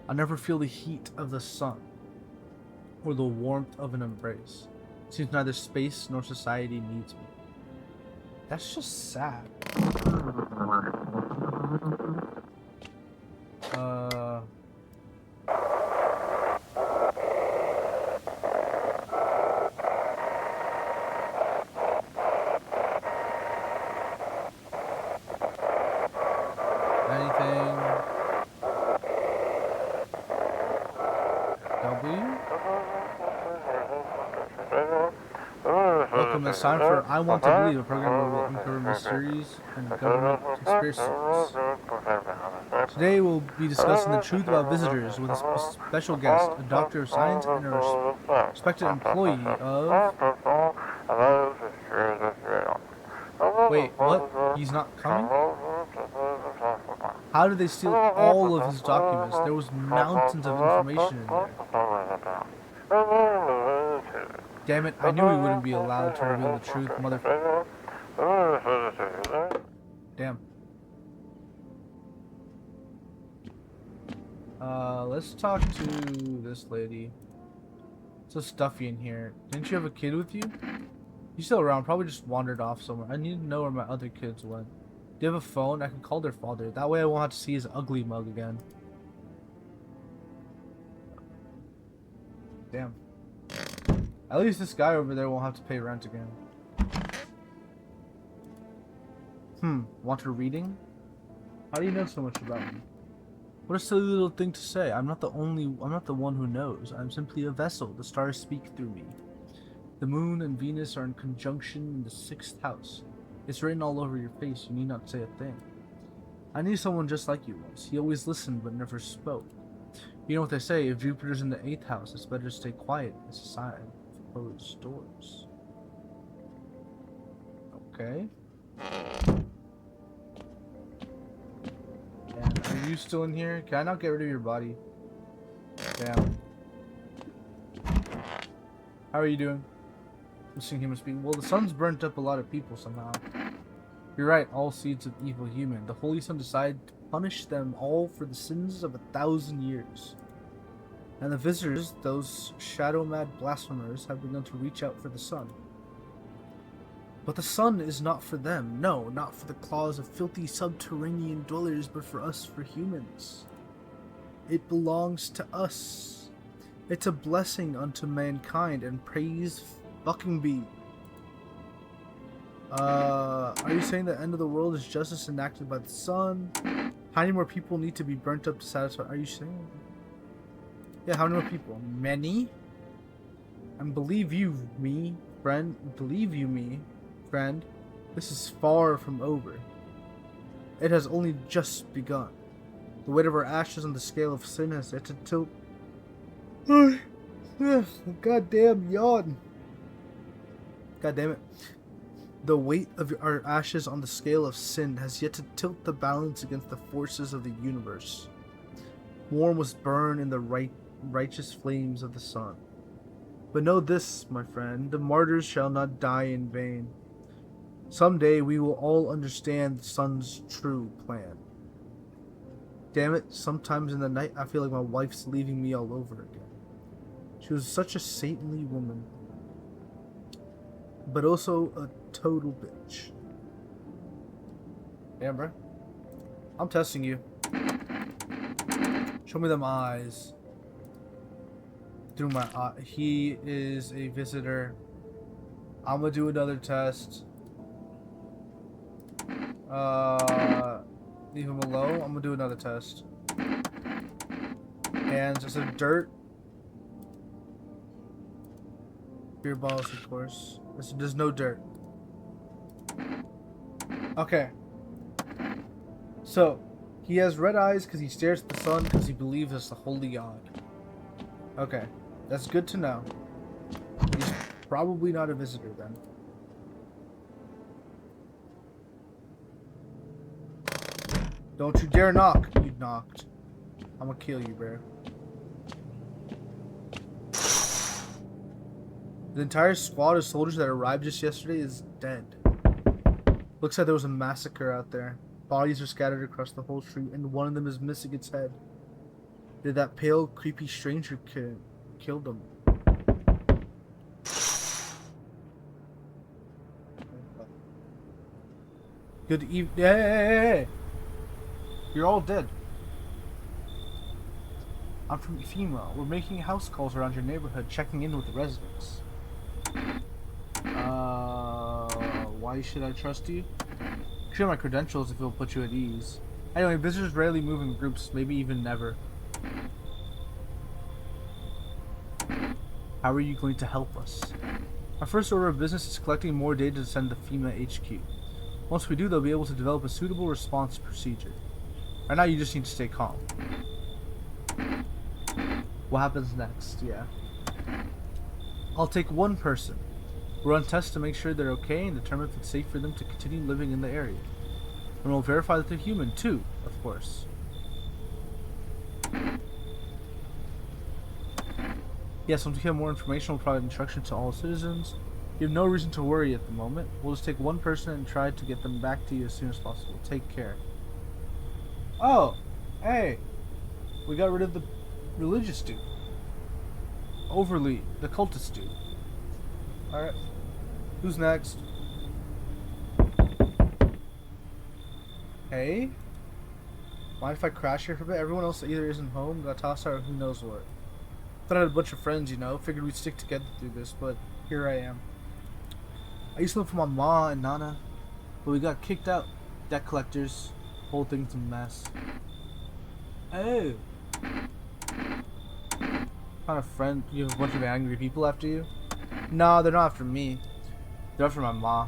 I never feel the heat of the sun, or the warmth of an embrace. Seems neither space nor society needs me. That's just sad. Anything? W? Welcome. It's time for I Want to Believe, a program where we uncover mysteries and government conspiracies. Today we'll be discussing the truth about visitors with a special guest, a doctor of science and a respected employee of... Wait, what? He's not coming? How did they steal all of his documents? There was mountains of information in there. Damn it, I knew we wouldn't be allowed to reveal the truth, motherfucker. Damn. Let's talk to this lady. It's so stuffy in here. Didn't you have a kid with you? He's still around, probably just wandered off somewhere. I need to know where my other kids went. Do you have a phone? I can call their father. That way I won't have to see his ugly mug again. Damn. At least this guy over there won't have to pay rent again. Want a reading? How do you know so much about me? What a silly little thing to say. I'm not the one who knows. I'm simply a vessel. The stars speak through me. The moon and Venus are in conjunction in the 6th house. It's written all over your face. You need not say a thing. I knew someone just like you once. He always listened but never spoke. You know what they say, if Jupiter's in the 8th house, it's better to stay quiet. It's a sign of closed doors. Okay. And are you still in here? Can I not get rid of your body? Damn. How are you doing? Listening human speak. Well, the sun's burnt up a lot of people somehow. You're right, all seeds of evil human. The Holy Sun decided to punish them all for the sins of 1,000 years. And the visitors, those shadow-mad blasphemers, have begun to reach out for the sun. But the sun is not for them. No, not for the claws of filthy subterranean dwellers, but for us, for humans. It belongs to us. It's a blessing unto mankind, and praise fucking be. Are you saying the end of the world is justice enacted by the sun? How many more people need to be burnt up to satisfy? Are you saying? Yeah, how many more people? Many? And believe you me, friend, this is far from over. It has only just begun. The weight of our ashes on the scale of sin has yet to tilt. Goddamn yawn. God damn it. The weight of our ashes on the scale of sin has yet to tilt the balance against the forces of the universe. More must burn in the righteous flames of the sun. But know this, my friend, the martyrs shall not die in vain. Someday we will all understand the sun's true plan. Damn it, sometimes in the night I feel like my wife's leaving me all over again. She was such a saintly woman, but also a total bitch. Damn, bro. I'm testing you. Show me them eyes. Through my eye. He is a visitor. I'm gonna do another test. Leave him alone. I'm gonna do another test. Hands. Is there dirt? Beer balls, of course. There's no dirt. Okay. So, he has red eyes because he stares at the sun because he believes it's the holy god. Okay. That's good to know. He's probably not a visitor then. Don't you dare knock. You knocked. I'm gonna kill you, bro. The entire squad of soldiers that arrived just yesterday is dead. Looks like there was a massacre out there. Bodies are scattered across the whole street, and one of them is missing its head. Did that pale, creepy stranger kill them? Good evening. Hey! You're all dead. I'm from FEMA. We're making house calls around your neighborhood, checking in with the residents. Why should I trust you? Share my credentials if it'll put you at ease. Anyway, visitors rarely move in groups, maybe even never. How are you going to help us? Our first order of business is collecting more data to send to FEMA HQ. Once we do, they'll be able to develop a suitable response procedure. Right now, you just need to stay calm. What happens next? Yeah. I'll take one person. Run tests to make sure they're okay and determine if it's safe for them to continue living in the area. And we'll verify that they're human, too, of course. Yes, once we have more information, we'll provide instructions to all citizens. You have no reason to worry at the moment. We'll just take one person and try to get them back to you as soon as possible. Take care. Oh, hey. We got rid of the religious dude. Overly, the cultist dude. Alright. Who's next? Hey? Mind if I crash here for a bit? Everyone else either isn't home, got tossed out, or who knows what. Thought I had a bunch of friends, you know. Figured we'd stick together through this, but here I am. I used to live with my ma and nana, but we got kicked out. Debt collectors. Whole thing's a mess. Oh. Kind of friend. You have a bunch of angry people after you? No, they're not after me. They're after my ma.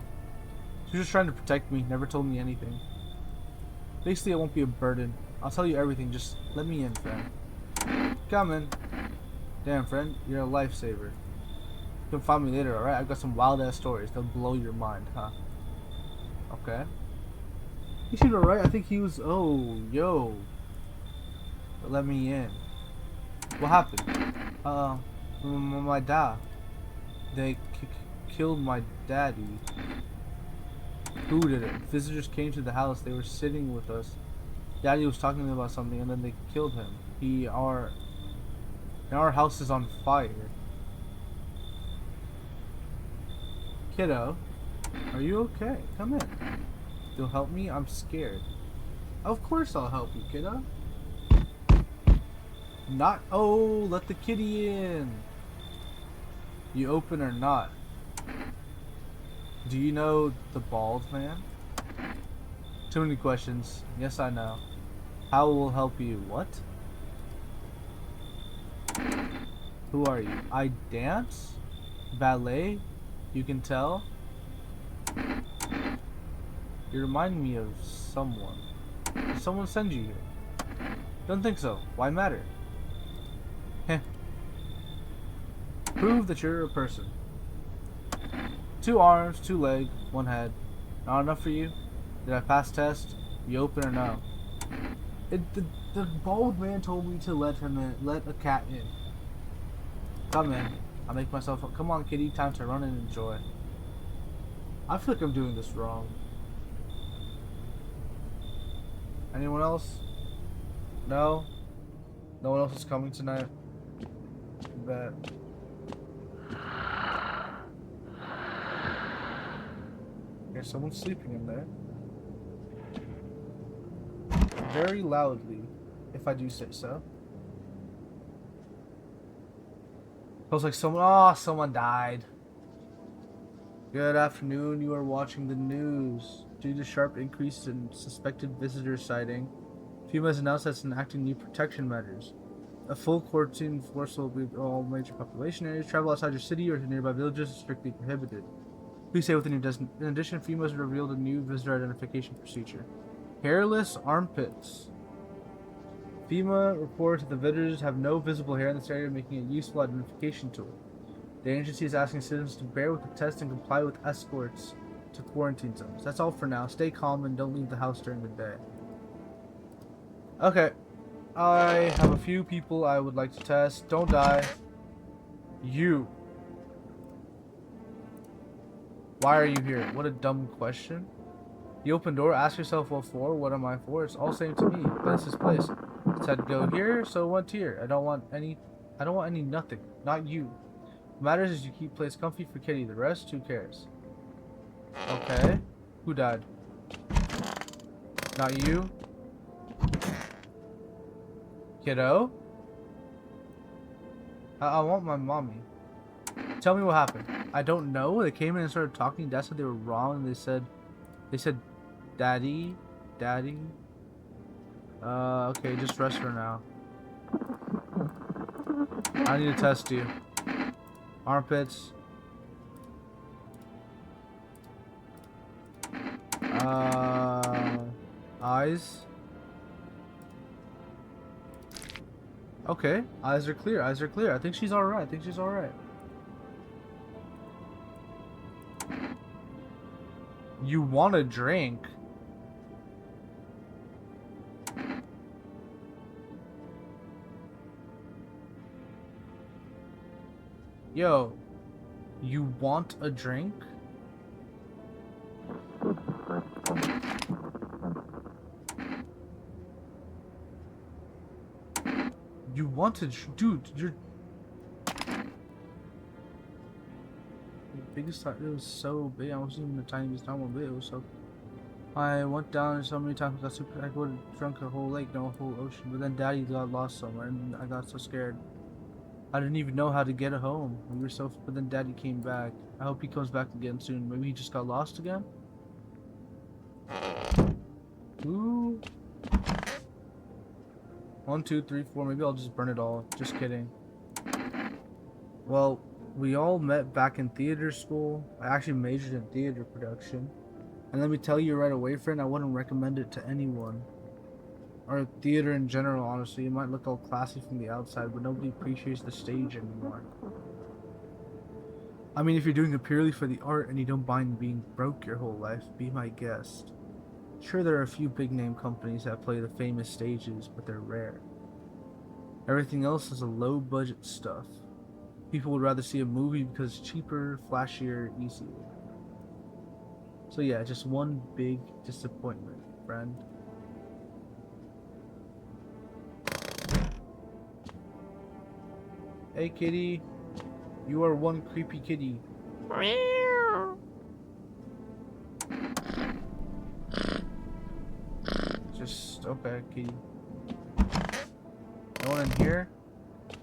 She was just trying to protect me. Never told me anything. Basically, I won't be a burden. I'll tell you everything. Just let me in, friend. Come in. Damn, friend. You're a lifesaver. You can find me later, alright? I've got some wild-ass stories. They'll blow your mind, huh? Okay. He seemed alright. I think he was... Oh, yo. But let me in. What happened? My dad. They killed my daddy. Who did it? Visitors came to the house. They were sitting with us. Daddy was talking to them about something, and then they killed him. Our house is on fire. Kiddo, are you okay? Come in. You'll help me? I'm scared. Of course I'll help you, kiddo. Not. Oh, let the kitty in. You open or not? Do you know the bald man? Too many questions. Yes, I know. How will help you? What? Who are you? I dance? Ballet? You can tell? You remind me of someone. Did someone send you here? Don't think so. Why matter? Heh. Prove that you're a person. 2 arms, 2 legs, 1 head. Not enough for you? Did I pass test? You open or no? The bald man told me to let him in. Let a cat in. Come in. I'll make myself... Come on, kitty. Time to run and enjoy. I feel like I'm doing this wrong. Anyone else? No? No one else is coming tonight? Bet. Okay, someone's sleeping in there. Very loudly, if I do say so. Feels like someone... Oh, someone died. Good afternoon. You are watching the news. Due to sharp increase in suspected visitor sighting, FEMA has announced that it's enacting new protection measures. A full quarantine force will be all major population areas. Travel outside your city or to nearby villages is strictly prohibited. Please stay within your distance. In addition, FEMA has revealed a new visitor identification procedure. Hairless armpits. FEMA reports that the visitors have no visible hair in this area, making it a useful identification tool. The agency is asking citizens to bear with the test and comply with escorts to quarantine zones. That's all for now. Stay calm and don't leave the house during the day. Okay. I have a few people I would like to test. Don't die. You. Why are you here? What a dumb question. The open door, ask yourself what for, what am I for? It's all same to me, but it's this place. It said go here, so went here. I don't want any nothing. Not you. What matters is you keep place comfy for Kitty. The rest, who cares? Okay. Who died? Not you? Kiddo? I want my mommy. Tell me what happened. I don't know. They came in and started talking. Dad said they were wrong. And they said, Daddy. Okay, just rest for now. I need to test you. Armpits. Eyes. Okay, eyes are clear. Eyes are clear. I think she's all right. I think she's all right. You want a drink? Yo, you want a drink? You want to, dude? You're the biggest. It was so big. I wasn't even the tiniest time of it. It was so. I went down so many times. I got super. I would have drunk a whole lake, no, a whole ocean. But then Daddy got lost somewhere, and I got so scared. I didn't even know how to get home. We were so. But then Daddy came back. I hope he comes back again soon. Maybe he just got lost again. Ooh. 1, 2, 3, 4. Maybe I'll just burn it all. Just kidding. Well, we all met back in theater school. I actually majored in theater production. And let me tell you right away, friend, I wouldn't recommend it to anyone. Or theater in general, honestly. It might look all classy from the outside, but nobody appreciates the stage anymore. I mean, if you're doing it purely for the art and you don't mind being broke your whole life, be my guest. Sure, there are a few big name companies that play the famous stages, but they're rare. Everything else is a low budget stuff. People would rather see a movie because it's cheaper, flashier, easier. So yeah, just one big disappointment, friend. Hey kitty, you are one creepy kitty. Just, okay, kitty. No one in here?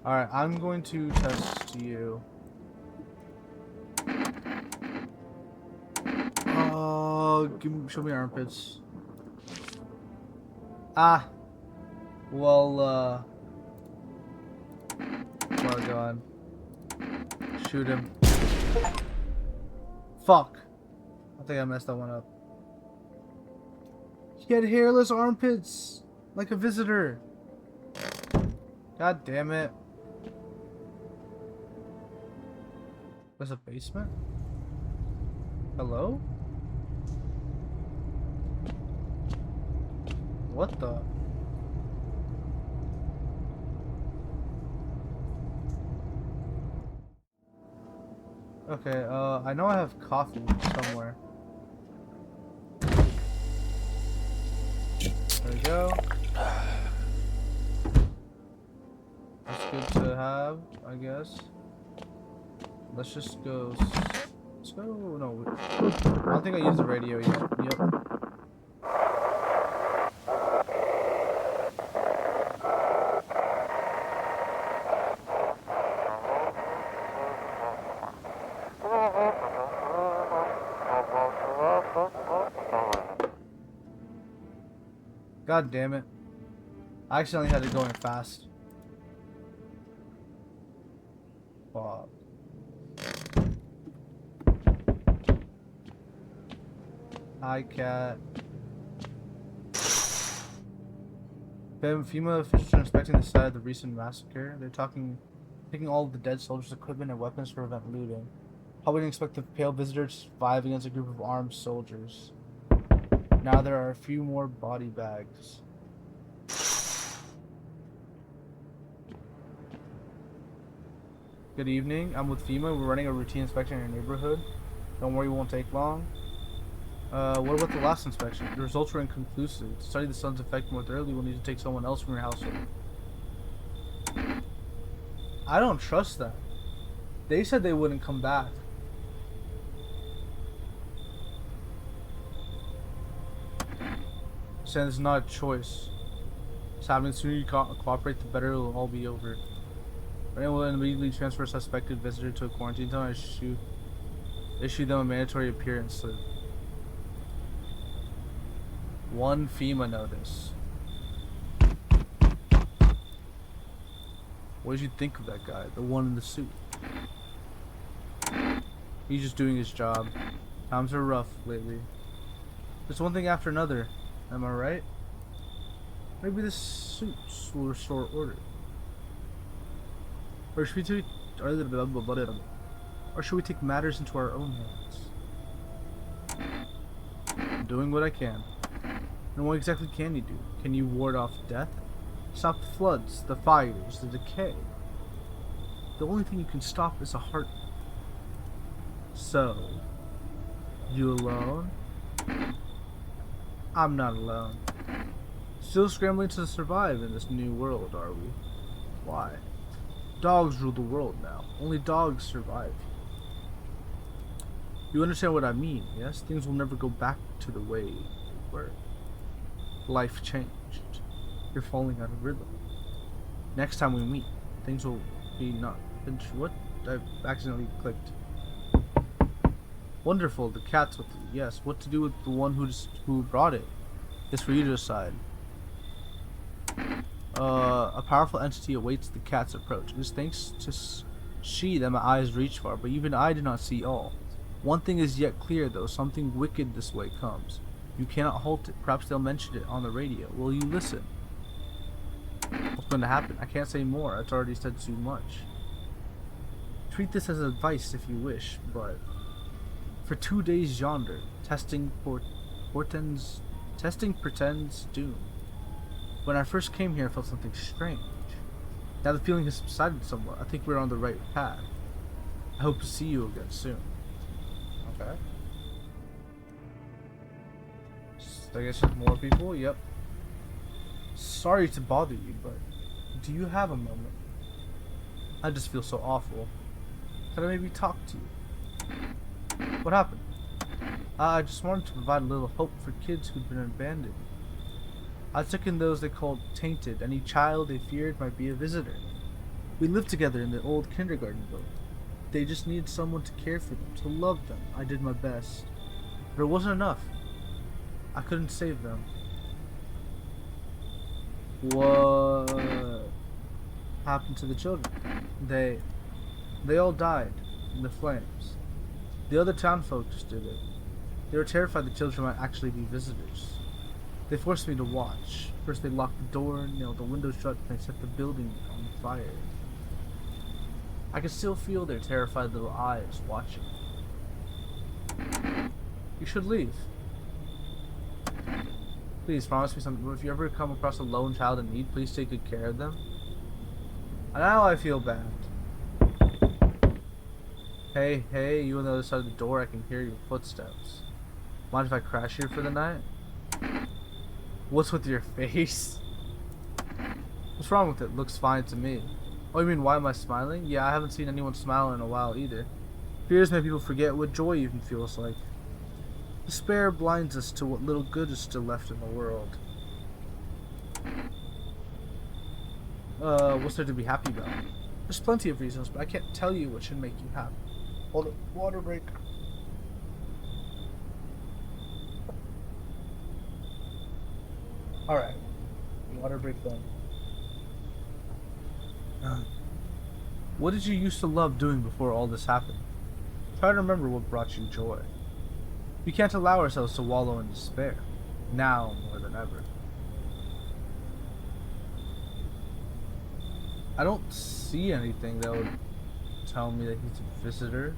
Alright, I'm going to test you. Oh, show me armpits. Ah. Well, oh god. Shoot him. Fuck. I think I messed that one up. He had hairless armpits, like a visitor. God damn it. There's a basement? Hello? What the? Okay, I know I have coffee somewhere. There we go. That's good to have, I guess. Let's just go. Let's go. No, I don't think I used the radio yet. Yep. God damn it. I accidentally had it going fast. Fuck. Hi, cat. FEMA officials are inspecting the site of the recent massacre. They're taking all of the dead soldiers' equipment and weapons to prevent looting. How would you expect the pale visitor to survive against a group of armed soldiers? Now there are a few more body bags. Good evening. I'm with FEMA. We're running a routine inspection in your neighborhood. Don't worry, it won't take long. What about the last inspection? The results were inconclusive. To study the sun's effect more thoroughly, we'll need to take someone else from your household. I don't trust that. They said they wouldn't come back. Saying it's not a choice. It's happening. The sooner you cooperate, the better it'll all be over. Right, will immediately transfer a suspected visitor to a quarantine zone and issue them a mandatory appearance slip. 1 FEMA notice. What did you think of that guy? The one in the suit? He's just doing his job. Times are rough lately. Just one thing after another. Am I right? Maybe the suits will restore order. Or should we take matters into our own hands? I'm doing what I can. And what exactly can you do? Can you ward off death? Stop the floods, the fires, the decay? The only thing you can stop is a heart. So, you alone? I'm not alone. Still scrambling to survive in this new world, are we? Why? Dogs rule the world now. Only dogs survive. You understand what I mean, yes? Things will never go back to the way they were. Life changed. You're falling out of rhythm. Next time we meet, things will be not... What? I accidentally clicked. Wonderful, the cat's with you. Yes, what to do with the one who brought it? It's for you to decide. A powerful entity awaits the cat's approach. It is thanks to she that my eyes reach far, but even I did not see all. One thing is yet clear, though. Something wicked this way comes. You cannot halt it. Perhaps they'll mention it on the radio. Will you listen? What's going to happen? I can't say more. It's already said too much. Treat this as advice if you wish, but... For 2 days yonder, testing pretends doom. When I first came here, I felt something strange. Now the feeling has subsided somewhat. I think we're on the right path. I hope to see you again soon. Okay. I guess there's more people? Yep. Sorry to bother you, but do you have a moment? I just feel so awful. Can I maybe talk to you? What happened? I just wanted to provide a little hope for kids who'd been abandoned. I took in those they called tainted. Any child they feared might be a visitor. We lived together in the old kindergarten building. They just needed someone to care for them, to love them. I did my best. But it wasn't enough. I couldn't save them. What happened to the children? They all died in the flames. The other townfolk just did it. They were terrified the children might actually be visitors. They forced me to watch. First they locked the door, nailed the window shut, and they set the building on fire. I could still feel their terrified little eyes watching. You should leave. Please promise me something. If you ever come across a lone child in need, please take good care of them. And now I feel bad. Hey, you on the other side of the door, I can hear your footsteps. Mind if I crash here for the night? What's with your face? What's wrong with it? Looks fine to me. Oh, you mean why am I smiling? Yeah, I haven't seen anyone smile in a while either. Fears make people forget what joy even feels like. Despair blinds us to what little good is still left in the world. What's there to be happy about? There's plenty of reasons, but I can't tell you what should make you happy. Hold it. Water break. Alright. Water break done. What did you used to love doing before all this happened? Try to remember what brought you joy. We can't allow ourselves to wallow in despair. Now more than ever. I don't see anything that would tell me that he's a visitor.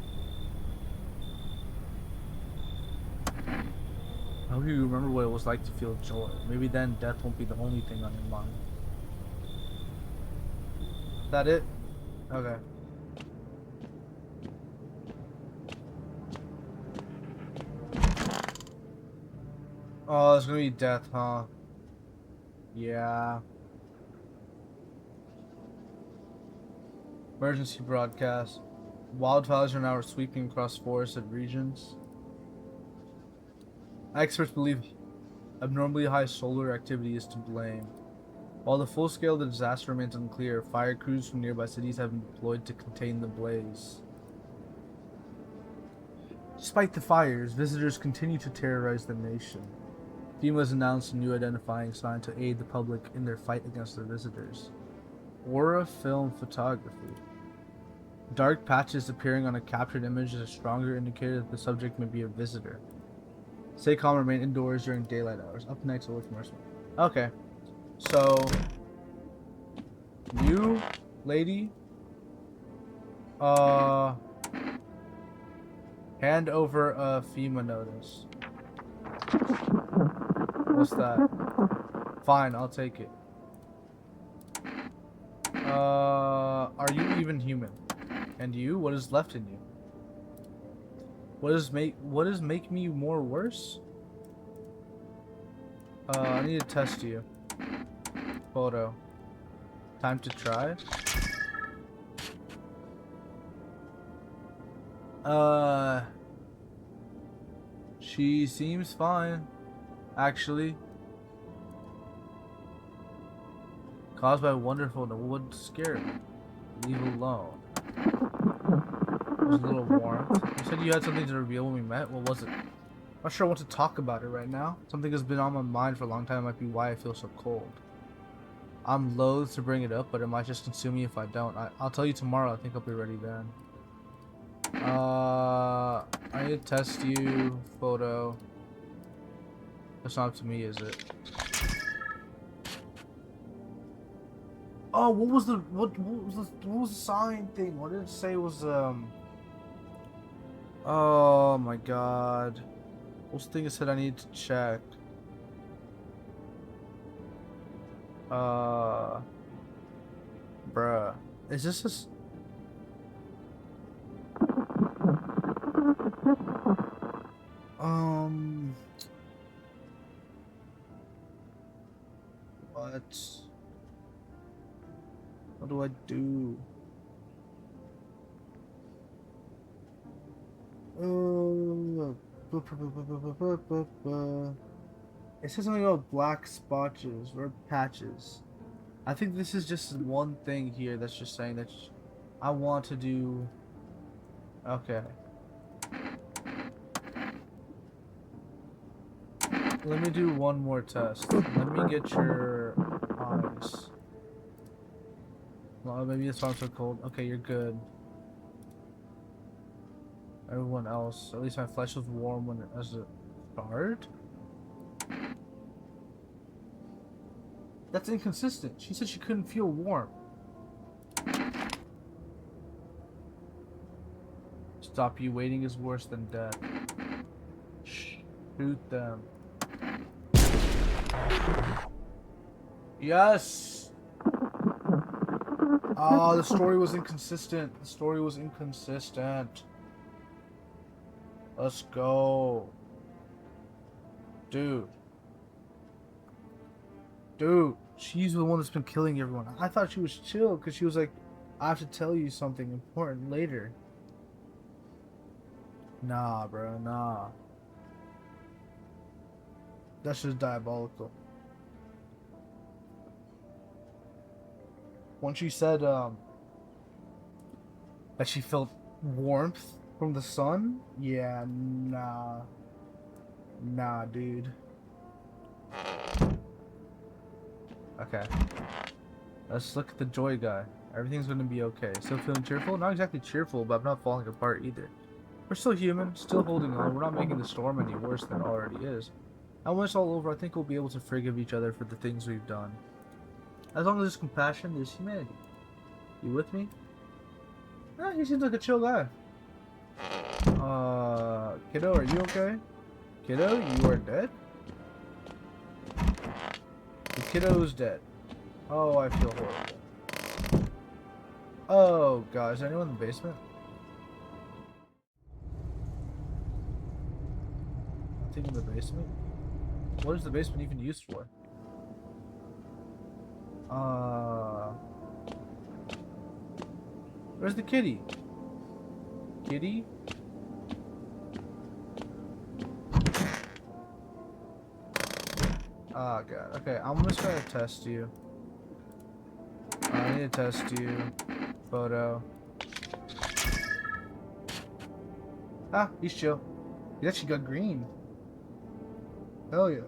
I hope you remember what it was like to feel joy. Maybe then death won't be the only thing on your mind. Is that it? Okay. Oh, it's gonna be death, huh? Yeah. Emergency broadcast. Wildfires are now sweeping across forested regions. Experts believe abnormally high solar activity is to blame. While the full scale of the disaster remains unclear, fire crews from nearby cities have been deployed to contain the blaze. Despite the fires, visitors continue to terrorize the nation. FEMA has announced a new identifying sign to aid the public in their fight against the visitors. Aura film photography. Dark patches appearing on a captured image is a stronger indicator that the subject may be a visitor. Stay calm, remain indoors during daylight hours. Up next, away from our smoke. Okay. So, you, lady, hand over a FEMA notice. What's that? Fine, I'll take it. Are you even human? And you? What is left in you? What does make me more worse? I need to test you. Photo. Time to try. She seems fine, actually. Caused by wonderful, no would scare me. Leave alone. There's a little warmth. You said you had something to reveal when we met. What was it? Not sure I want to talk about it right now. Something has been on my mind for a long time. It might be why I feel so cold. I'm loath to bring it up, but it might just consume me if I don't. I'll tell you tomorrow. I think I'll be ready then. I need to test you. Photo. That's not up to me, is it? Oh, what was the sign thing? What did it say was Oh my god. What's the thing it said I need to check? Bruh. Is this a... What? What do I do? It says something about black spotches or patches. I think this is just one thing here that's just saying that I want to do... Okay. Let me do one more test. Let me get your eyes. Well, maybe that's why I'm so cold. Okay, you're good. Everyone else, at least my flesh was warm when as a start. That's inconsistent. She said she couldn't feel warm. Stop you waiting is worse than death. Shoot them. Yes! Oh, the story was inconsistent. The story was inconsistent. Let's go. Dude. Dude, she's the one that's been killing everyone. I thought she was chill because she was like, I have to tell you something important later. Nah, bro, nah. That's just diabolical. When she said that she felt warmth from the sun, yeah, nah. Nah, dude. Okay. Let's look at the joy guy. Everything's gonna be okay. Still feeling cheerful? Not exactly cheerful, but I'm not falling apart either. We're still human, still holding on. We're not making the storm any worse than it already is. And when it's all over, I think we'll be able to forgive each other for the things we've done. As long as there's compassion, there's humanity. You with me? He seems like a chill guy. Kiddo, are you okay? Kiddo, you are dead? The kiddo's dead. Oh, I feel horrible. Oh, God, is there anyone in the basement? Nothing in the basement? What is the basement even used for? Where's the kitty? Kitty? Oh god. Okay, I'm just gonna test you. I need to test you. Photo. Ah, he's chill. He actually got green. Hell yeah.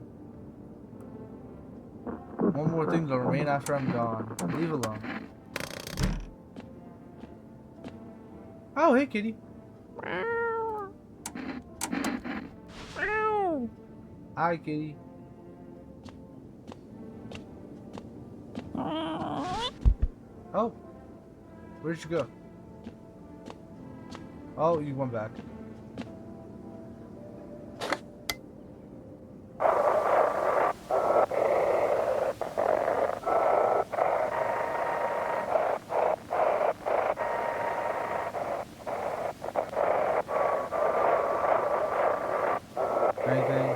One more thing to remain after I'm gone. Leave alone. Oh, hey, kitty. Hi, kitty. Oh, where'd you go? Oh, you went back. Anything?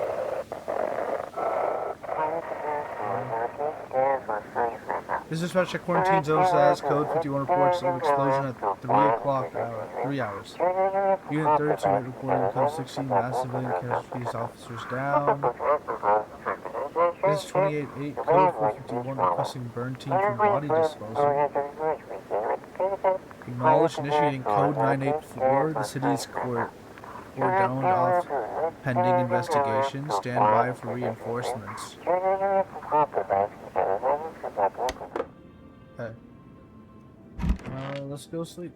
This dispatch check quarantine zone status code 51 reports of explosion at 3 o'clock hour. 3 hours. Unit 32 reporting code 16 mass civilian casualties, officers down. This is 28-8 code 451 requesting burn team for body disposal. Acknowledge initiating code 984. The city's cordoned off pending investigation. Stand by for reinforcements. Okay. Let's go sleep.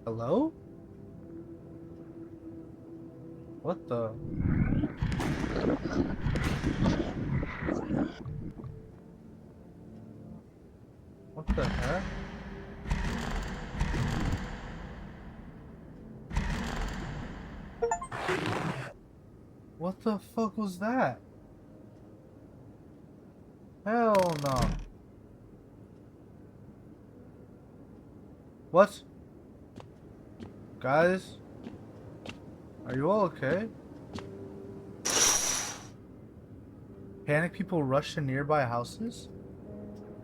Hello? What the? What the heck? What the fuck was that? Hell no. What? Guys? Are you all okay? Panic people rush to nearby houses?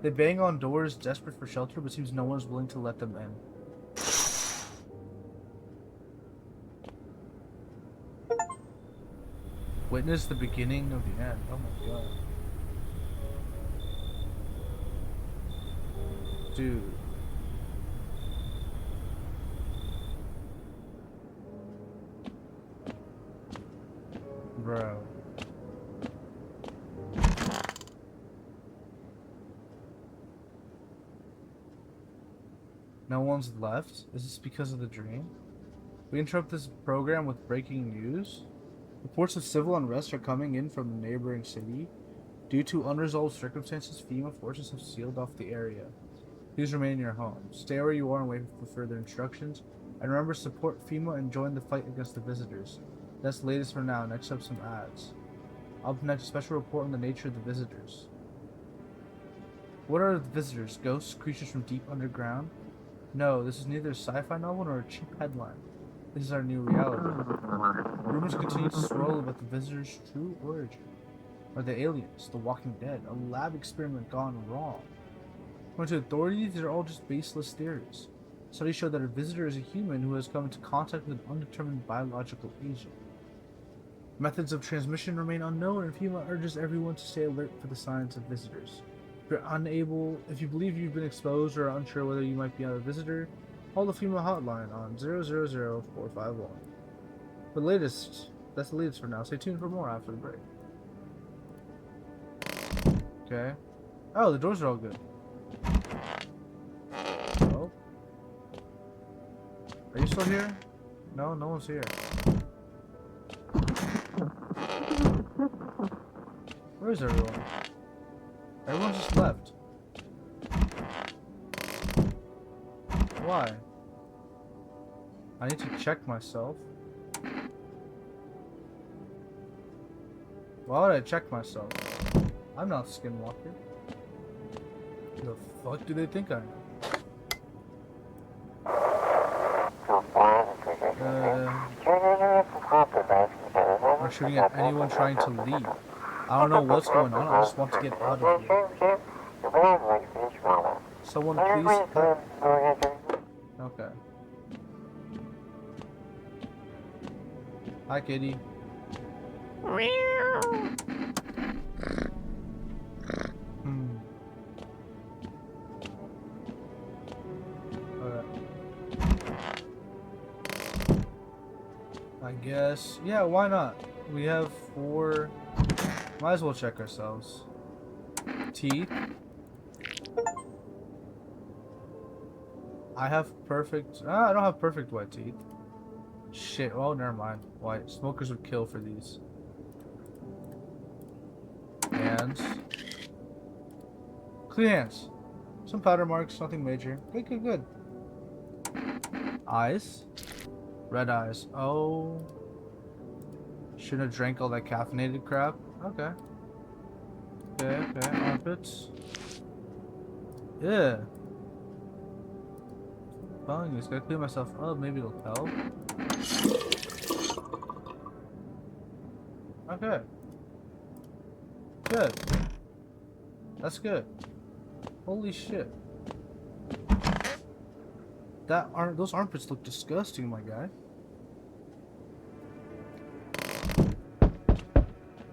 They bang on doors, desperate for shelter, but seems no one is willing to let them in. Witness the beginning of the end. Oh my god. Dude. Bro. No one's left? Is this because of the dream? We interrupt this program with breaking news. Reports of civil unrest are coming in from the neighboring city. Due to unresolved circumstances, FEMA forces have sealed off the area. Please remain in your home. Stay where you are and wait for further instructions. And remember, support FEMA and join the fight against the visitors. That's the latest for now. Next up, some ads. Up next, a special report on the nature of the visitors. What are the visitors? Ghosts? Creatures from deep underground? No, this is neither a sci-fi novel nor a cheap headline. This is our new reality. Rumors continue to swirl about the visitors' true origin. Are they aliens? The Walking Dead? A lab experiment gone wrong? According to authorities, these are all just baseless theories. Studies show that a visitor is a human who has come into contact with an undetermined biological agent. Methods of transmission remain unknown, and FEMA urges everyone to stay alert for the signs of visitors. If you believe you've been exposed or are unsure whether you might be a visitor, call the FEMA hotline on 000-451. That's the latest for now. Stay tuned for more after the break. Okay. Oh, the doors are all good. Oh. Are you still here? No, no one's here. Where is everyone? Everyone just left. Why? I need to check myself. Why would I check myself? I'm not Skinwalker. The fuck do they think I am? I'm shooting at anyone trying to leave. I don't know what's going on. I just want to get out of here. Someone please help. Okay. Hi, kitty. I guess. Yeah, why not? We have 4. Might as well check ourselves. Teeth. I have perfect. I don't have perfect white teeth. Shit. Oh, never mind. White smokers would kill for these. Hands. Clean hands. Some powder marks. Nothing major. Good. Good. Good. Eyes. Red eyes. Oh. Shouldn't have drank all that caffeinated crap. Okay. Okay. Okay. Armpits. Yeah. Fungus. Gotta clean myself up. Maybe it'll help. Okay. Good. That's good. Holy shit. Those armpits look disgusting, my guy.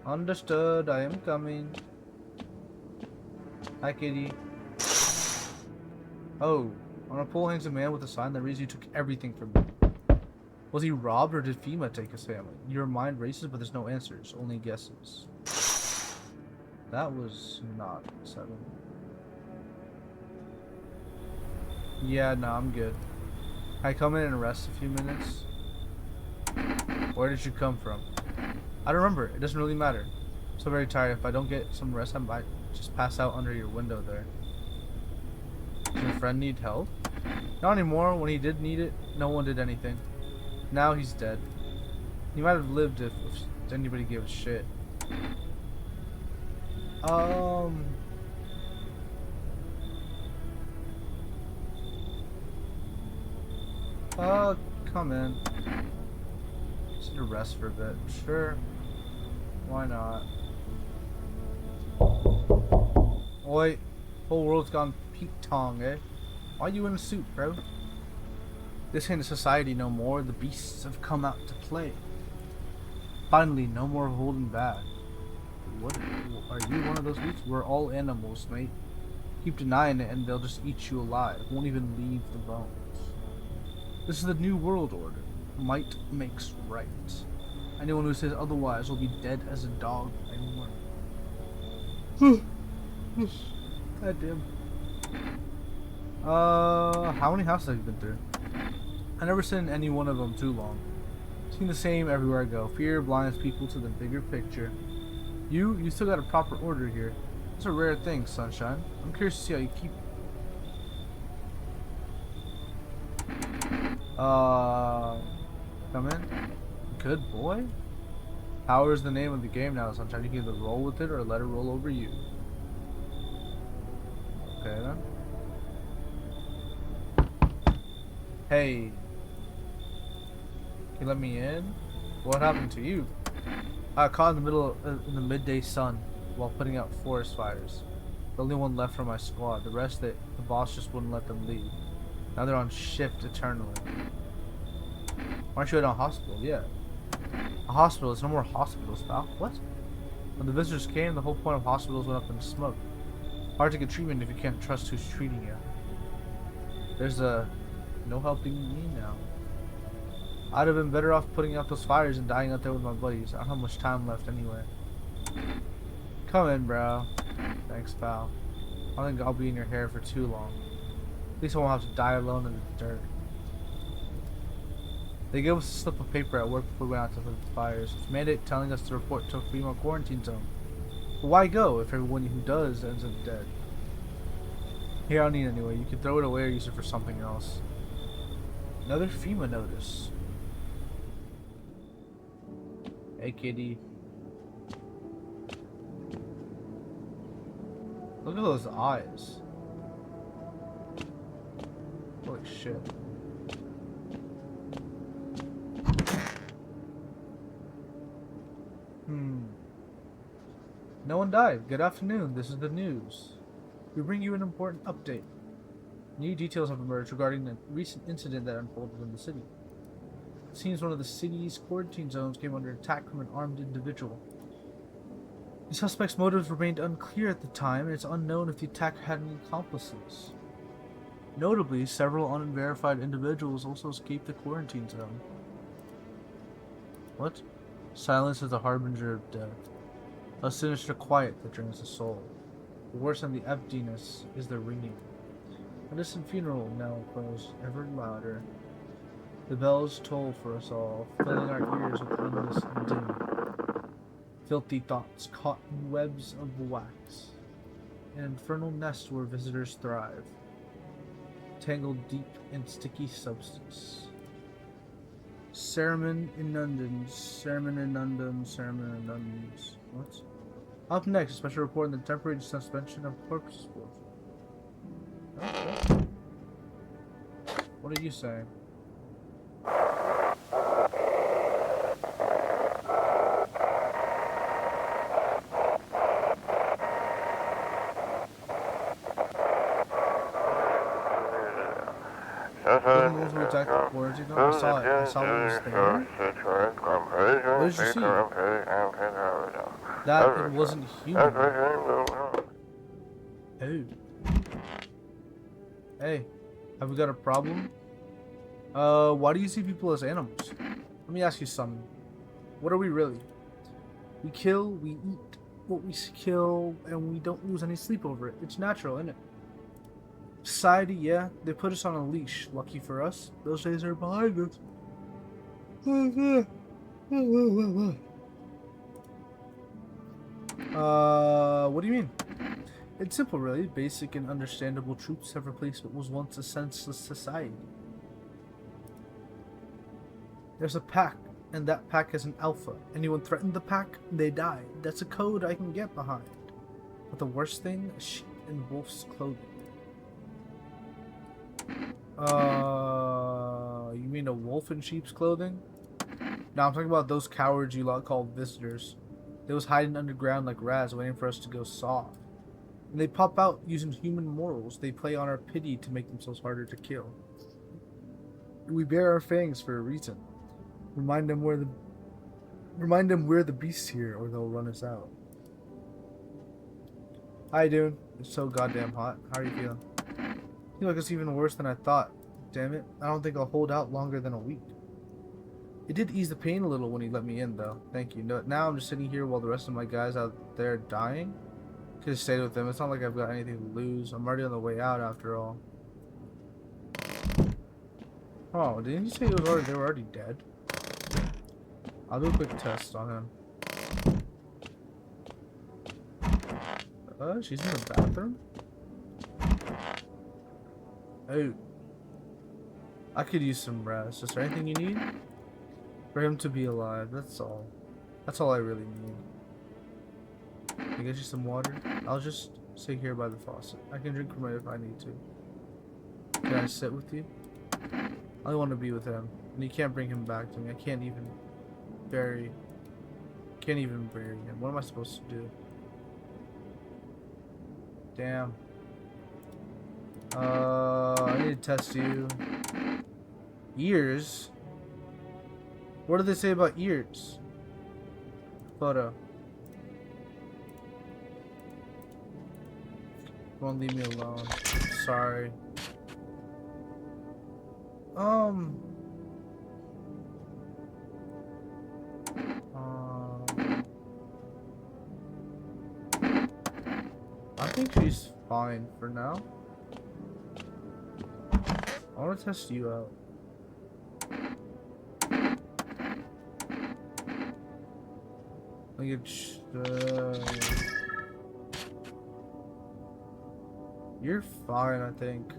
Understood. I am coming. Hi, kitty. Oh, on a pole hangs a man with a sign that reads, "You took everything from me." Was he robbed or did FEMA take his family? Your mind races, but there's no answers, only guesses. That was not seven. Yeah, no, I'm good. Can I come in and rest a few minutes? Where did you come from? I don't remember. It doesn't really matter. I'm so very tired. If I don't get some rest, I might just pass out under your window there. Does your friend need help? Not anymore. When he did need it, no one did anything. Now he's dead. He might have lived if anybody gave a shit. Come in. Just need to rest for a bit. Sure. Why not? Oi. Whole world's gone Pete-tong, eh? Why are you in a suit, bro? This ain't a society no more. The beasts have come out to play. Finally, no more holding back. What? Are you one of those beasts? We're all animals, mate. Keep denying it and they'll just eat you alive. Won't even leave the bones. This is the new world order. Might makes right. Anyone who says otherwise will be dead as a dog and worm. God damn. How many houses have you been through? I never sit in any one of them too long. Seen the same everywhere I go. Fear blinds people to the bigger picture. You still got a proper order here. It's a rare thing, sunshine. I'm curious to see how you keep. Come in. Good boy. Power is the name of the game now, sunshine. You can either roll with it or let it roll over you. Okay then. Hey. Can you let me in? What happened to you? I got caught in the middle of, in the midday sun while putting out forest fires. The only one left from my squad. The rest, the boss just wouldn't let them leave. Now they're on shift eternally. Aren't you at a hospital? Yeah. A hospital? There's no more hospitals, pal. What? When the visitors came, the whole point of hospitals went up in smoke. Hard to get treatment if you can't trust who's treating you. There's no helping me now. I'd have been better off putting out those fires and dying out there with my buddies. I don't have much time left anyway. Come in, bro. Thanks, pal. I don't think I'll be in your hair for too long. At least I won't have to die alone in the dirt. They gave us a slip of paper at work before we went out to the fires. It's mandate telling us to report to a FEMA quarantine zone. But why go if everyone who does ends up dead? Here, I don't need it anyway. You can throw it away or use it for something else. Another FEMA notice. Hey, kitty. Look at those eyes. Holy shit. No one died. Good afternoon. This is the news. We bring you an important update. New details have emerged regarding the recent incident that unfolded in the city. It seems one of the city's quarantine zones came under attack from an armed individual. The suspect's motives remained unclear at the time, and it's unknown if the attack had any accomplices. Notably, several unverified individuals also escaped the quarantine zone. What? Silence is the harbinger of death. A sinister quiet that drains the soul. Worse than the emptiness is the ringing. A distant funeral knell grows ever louder. The bells toll for us all, filling our ears with endless doom. Filthy thoughts caught in webs of wax, an infernal nest where visitors thrive, tangled deep in sticky substance. Sermon inundans, sermon inundans, sermon inundans. What? Up next, a special report on the temporary suspension of corpse explosion. Okay. What are you saying? Wasn't the ones who attacked the quarantine? No, I saw it. I saw what was there. What did you see? That it wasn't human. Oh. Hey, have we got a problem? Why do you see people as animals? Let me ask you something. What are we really? We kill, we eat what we kill, and we don't lose any sleep over it. It's natural, isn't it? Society, yeah, they put us on a leash. Lucky for us, those days are behind us. What do you mean? It's simple, really. Basic and understandable truths have replaced what was once a senseless society. There's a pack, and that pack has an alpha. Anyone threatened the pack, they die. That's a code I can get behind. But the worst thing, a sheep in wolf's clothing. You mean a wolf in sheep's clothing? No, I'm talking about those cowards you lot call visitors. They was hiding underground like rats, waiting for us to go soft. And they pop out using human morals. They play on our pity to make themselves harder to kill. We bear our fangs for a reason. Remind them we're the beasts here, or they'll run us out. Hi, dude. It's so goddamn hot. How are you feeling? I feel like it's even worse than I thought. Damn it. I don't think I'll hold out longer than a week. It did ease the pain a little when he let me in, though. Thank you. No, now I'm just sitting here while the rest of my guys out there dying. Could have stayed with them. It's not like I've got anything to lose. I'm already on the way out, after all. Oh, didn't you say they were already dead? I'll do a quick test on him. She's in the bathroom? Oh. I could use some rest. Is there anything you need? For him to be alive, that's all. That's all I really need. Can I get you some water? I'll just sit here by the faucet. I can drink from it if I need to. Can I sit with you? I want to be with him. And you can't bring him back to me. I can't even bury him. What am I supposed to do? Damn. I need to test you. Ears? What do they say about ears? Photo. Won't leave me alone. Sorry. I think she's fine for now. I want to test you out. Like it's you're fine, I think.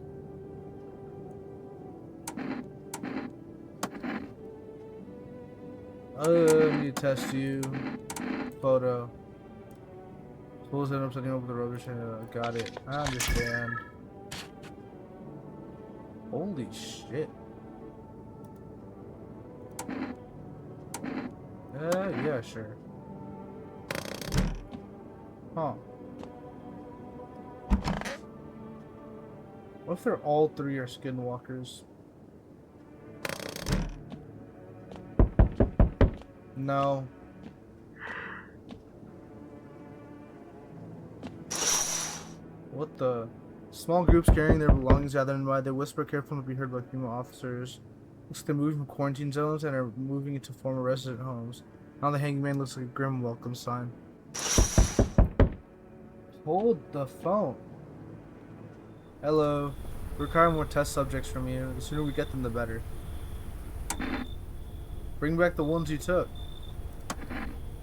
I need to test you. Photo. Suppose I'm setting over the rubbish and got it. I understand. Holy shit. Yeah, sure. Huh. What if they're all three are skinwalkers? No. What the? Small groups carrying their belongings gathered by. They whisper carefully to be heard by female officers. Looks like they're moving from quarantine zones and are moving into former resident homes. Now the hangman looks like a grim welcome sign. Hold the phone. Hello. We require more test subjects from you. The sooner we get them, the better. Bring back the ones you took.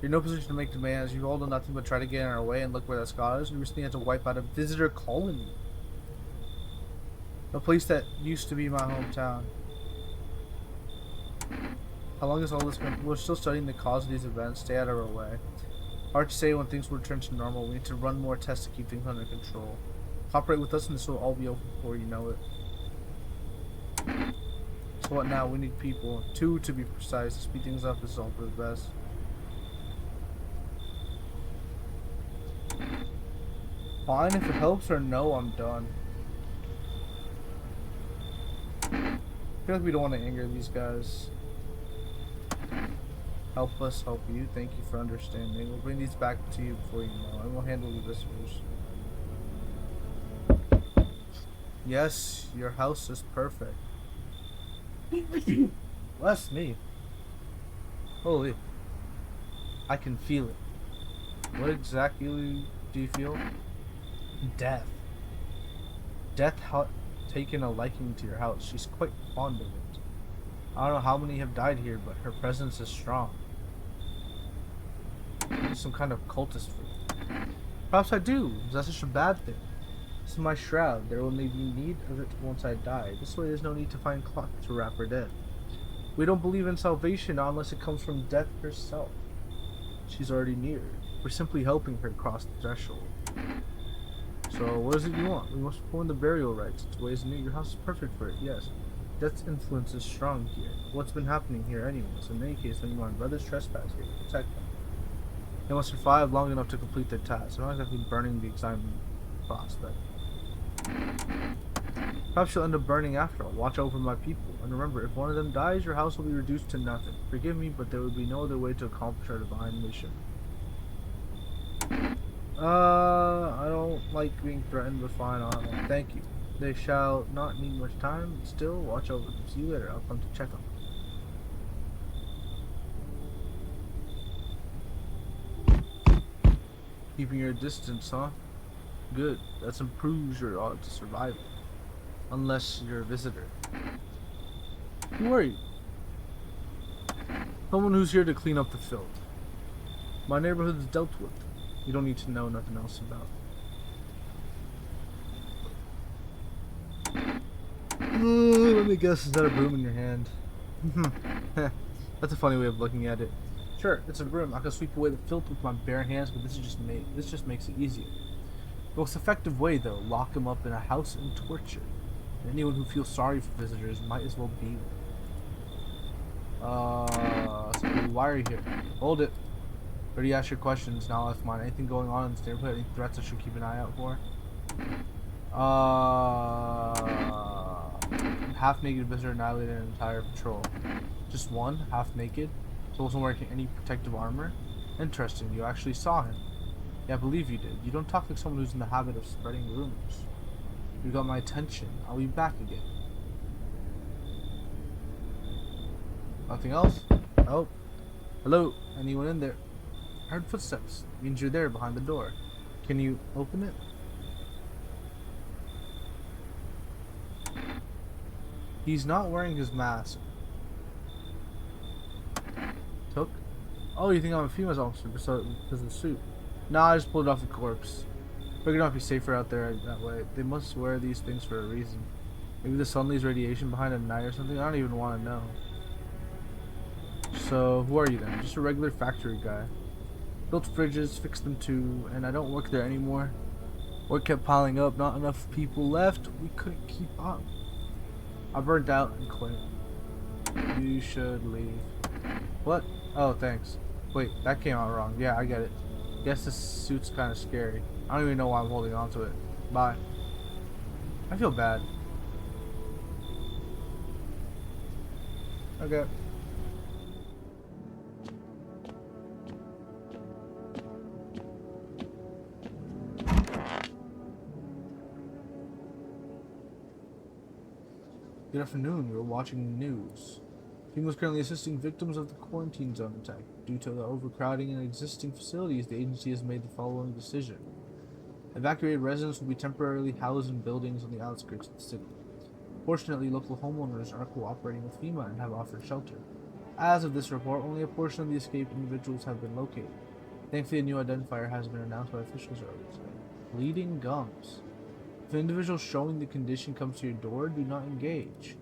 You're in no position to make demands. You've all done nothing but try to get in our way, and look where that's got us. We recently had to wipe out a visitor colony. A place that used to be my hometown. How long has all this been? We're still studying the cause of these events. Stay out of our way. Hard to say when things will return to normal. We need to run more tests to keep things under control. Cooperate with us and this will all be over before you know it. So what now? We need people. 2 to be precise. To speed things up. This is all for the best. Fine if it helps, or no, I'm done. I feel like we don't want to anger these guys. Help us help you. Thank you for understanding. We'll bring these back to you before you know, and we'll handle the visitors. Yes, your house is perfect. Bless me. Holy. I can feel it. What exactly do you feel? Death. Death taken a liking to your house. She's quite fond of it. I don't know how many have died here, but her presence is strong. Some kind of cultist fruit. Perhaps I do. Is that such a bad thing? This is my shroud. There will be need of it once I die. This way there's no need to find cloth to wrap her dead. We don't believe in salvation unless it comes from death herself. She's already near. We're simply helping her cross the threshold. So what is it you want? We must perform the burial rites. Its ways new. Your house is perfect for it, yes. Death's influence is strong here. What's been happening here anyways? In any case, when my brothers trespass here, protect them. They must survive long enough to complete their task. I'm not exactly burning the excitement prospect. Perhaps you'll end up burning after all. Watch over my people. And remember, if one of them dies, your house will be reduced to nothing. Forgive me, but there would be no other way to accomplish our divine mission. I don't like being threatened, but fine, thank you. They shall not need much time. Still, watch over them. See you later. I'll come to check on them. Keeping your distance, huh? Good. That improves your odds of survival. Unless you're a visitor. Who are you? Someone who's here to clean up the filth. My neighborhood is dealt with. You don't need to know nothing else about. Let me guess, is that a broom in your hand? That's a funny way of looking at it. Sure, it's a broom. I can sweep away the filth with my bare hands, but this just makes it easier. The most effective way, though, lock them up in a house and torture. And anyone who feels sorry for visitors might as well be there. So why are you here? Hold it. Already asked your questions, now I'll ask mine. Anything going on in this neighborhood? Any threats I should keep an eye out for? Half-naked visitor annihilated an entire patrol. Just one? Half-naked? So wasn't wearing any protective armor? Interesting, you actually saw him. Yeah, I believe you did. You don't talk like someone who's in the habit of spreading rumors. You got my attention. I'll be back again. Nothing else? Oh. Hello? Anyone in there? I heard footsteps. Means you're there behind the door. Can you open it? He's not wearing his mask. Took? Oh, you think I'm a female officer because of the suit? Nah, I just pulled off a corpse. Figured it might be safer out there that way. They must wear these things for a reason. Maybe the sun leaves radiation behind at night or something? I don't even want to know. So, who are you then? Just a regular factory guy. Built fridges, fixed them too, and I don't work there anymore. Work kept piling up, not enough people left. We couldn't keep up. I burned out and quit. You should leave. What? Oh, thanks. Wait, that came out wrong. Yeah, I get it. Guess this suit's kind of scary. I don't even know why I'm holding on to it. Bye. I feel bad. Okay. Good afternoon. We're watching the news. Team was currently assisting victims of the quarantine zone attack. Due to the overcrowding in existing facilities, the agency has made the following decision. Evacuated residents will be temporarily housed in buildings on the outskirts of the city. Fortunately, local homeowners are cooperating with FEMA and have offered shelter. As of this report, only a portion of the escaped individuals have been located. Thankfully, a new identifier has been announced by officials earlier today. Bleeding gums. If an individual showing the condition comes to your door, do not engage.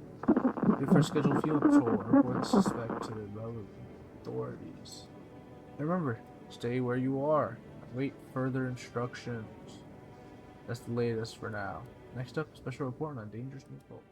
Wait for a scheduled FEMA patrol and report the suspect to the relevant authorities. And remember, stay where you are. Wait further instructions. That's the latest for now. Next up, special report on a dangerous new cult.